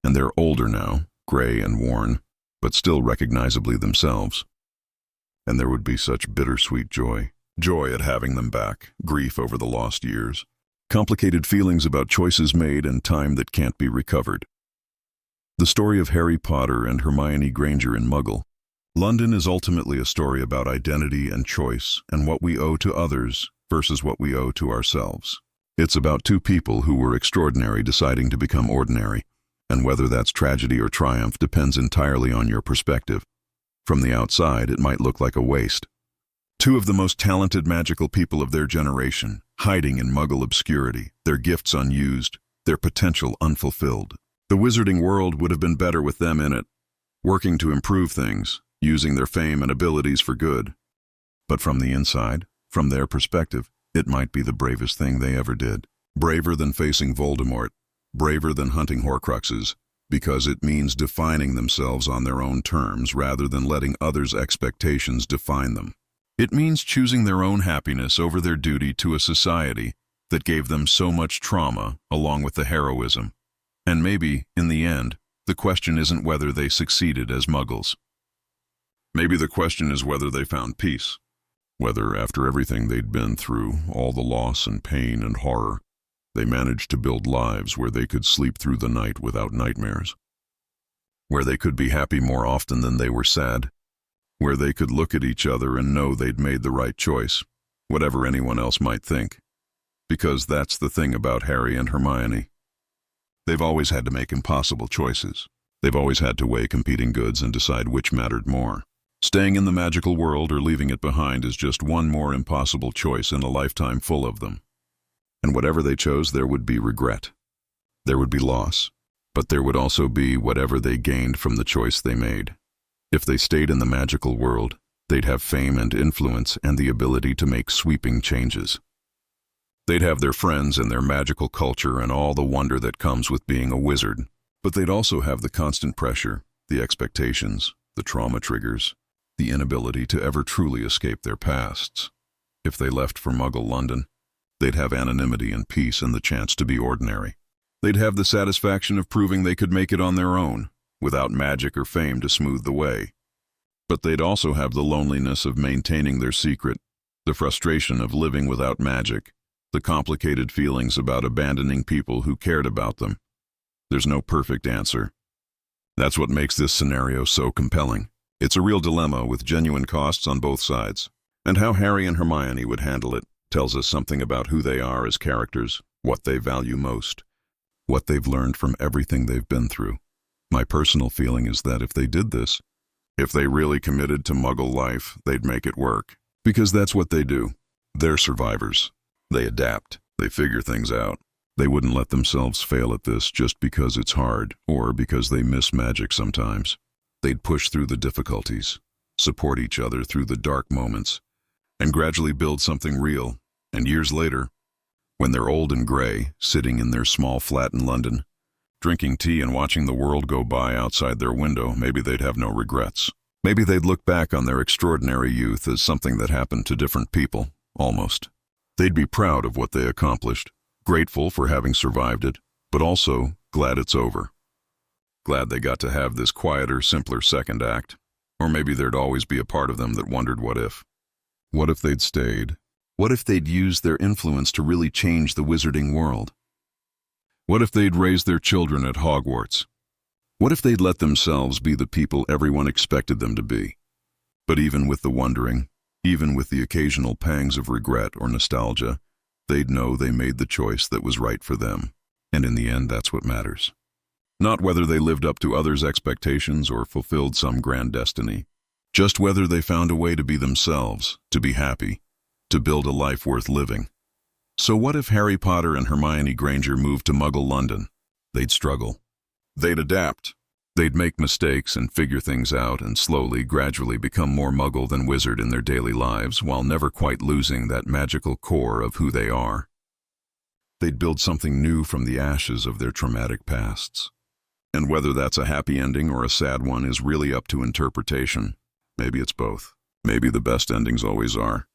and they're older now, gray and worn, but still recognizably themselves. And there would be such bittersweet joy. Joy at having them back, grief over the lost years, complicated feelings about choices made and time that can't be recovered. The story of Harry Potter and Hermione Granger in Muggle London is ultimately a story about identity and choice and what we owe to others versus what we owe to ourselves. It's about two people who were extraordinary deciding to become ordinary, and whether that's tragedy or triumph depends entirely on your perspective. From the outside, it might look like a waste. Two of the most talented magical people of their generation, hiding in Muggle obscurity, their gifts unused, their potential unfulfilled. The wizarding world would have been better with them in it, working to improve things, using their fame and abilities for good. But from the inside, from their perspective, it might be the bravest thing they ever did. Braver than facing Voldemort, braver than hunting Horcruxes, because it means defining themselves on their own terms rather than letting others' expectations define them. It means choosing their own happiness over their duty to a society that gave them so much trauma along with the heroism. And maybe, in the end, the question isn't whether they succeeded as Muggles. Maybe the question is whether they found peace. Whether, after everything they'd been through, all the loss and pain and horror, they managed to build lives where they could sleep through the night without nightmares. Where they could be happy more often than they were sad. Where they could look at each other and know they'd made the right choice, whatever anyone else might think. Because that's the thing about Harry and Hermione. They've always had to make impossible choices. They've always had to weigh competing goods and decide which mattered more. Staying in the magical world or leaving it behind is just one more impossible choice in a lifetime full of them. And whatever they chose, there would be regret. There would be loss. But there would also be whatever they gained from the choice they made. If they stayed in the magical world, they'd have fame and influence and the ability to make sweeping changes. They'd have their friends and their magical culture and all the wonder that comes with being a wizard. But they'd also have the constant pressure, the expectations, the trauma triggers, the inability to ever truly escape their pasts. If they left for Muggle London, they'd have anonymity and peace and the chance to be ordinary. They'd have the satisfaction of proving they could make it on their own, without magic or fame to smooth the way. But they'd also have the loneliness of maintaining their secret, the frustration of living without magic, the complicated feelings about abandoning people who cared about them. There's no perfect answer. That's what makes this scenario so compelling. It's a real dilemma with genuine costs on both sides. And how Harry and Hermione would handle it tells us something about who they are as characters, what they value most, what they've learned from everything they've been through. My personal feeling is that if they did this, if they really committed to Muggle life, they'd make it work. Because that's what they do. They're survivors. They adapt. They figure things out. They wouldn't let themselves fail at this just because it's hard or because they miss magic sometimes. They'd push through the difficulties, support each other through the dark moments, and gradually build something real. And years later, when they're old and gray, sitting in their small flat in London, drinking tea and watching the world go by outside their window, maybe they'd have no regrets. Maybe they'd look back on their extraordinary youth as something that happened to different people, almost. They'd be proud of what they accomplished, grateful for having survived it, but also glad it's over. Glad they got to have this quieter, simpler second act. Or maybe there'd always be a part of them that wondered what if. What if they'd stayed? What if they'd used their influence to really change the wizarding world? What if they'd raised their children at Hogwarts? What if they'd let themselves be the people everyone expected them to be? But even with the wondering, even with the occasional pangs of regret or nostalgia, they'd know they made the choice that was right for them. And in the end, that's what matters. Not whether they lived up to others' expectations or fulfilled some grand destiny. Just whether they found a way to be themselves, to be happy, to build a life worth living. So what if Harry Potter and Hermione Granger moved to Muggle London? They'd struggle. They'd adapt. They'd make mistakes and figure things out and slowly, gradually become more Muggle than wizard in their daily lives while never quite losing that magical core of who they are. They'd build something new from the ashes of their traumatic pasts. And whether that's a happy ending or a sad one is really up to interpretation. Maybe it's both. Maybe the best endings always are.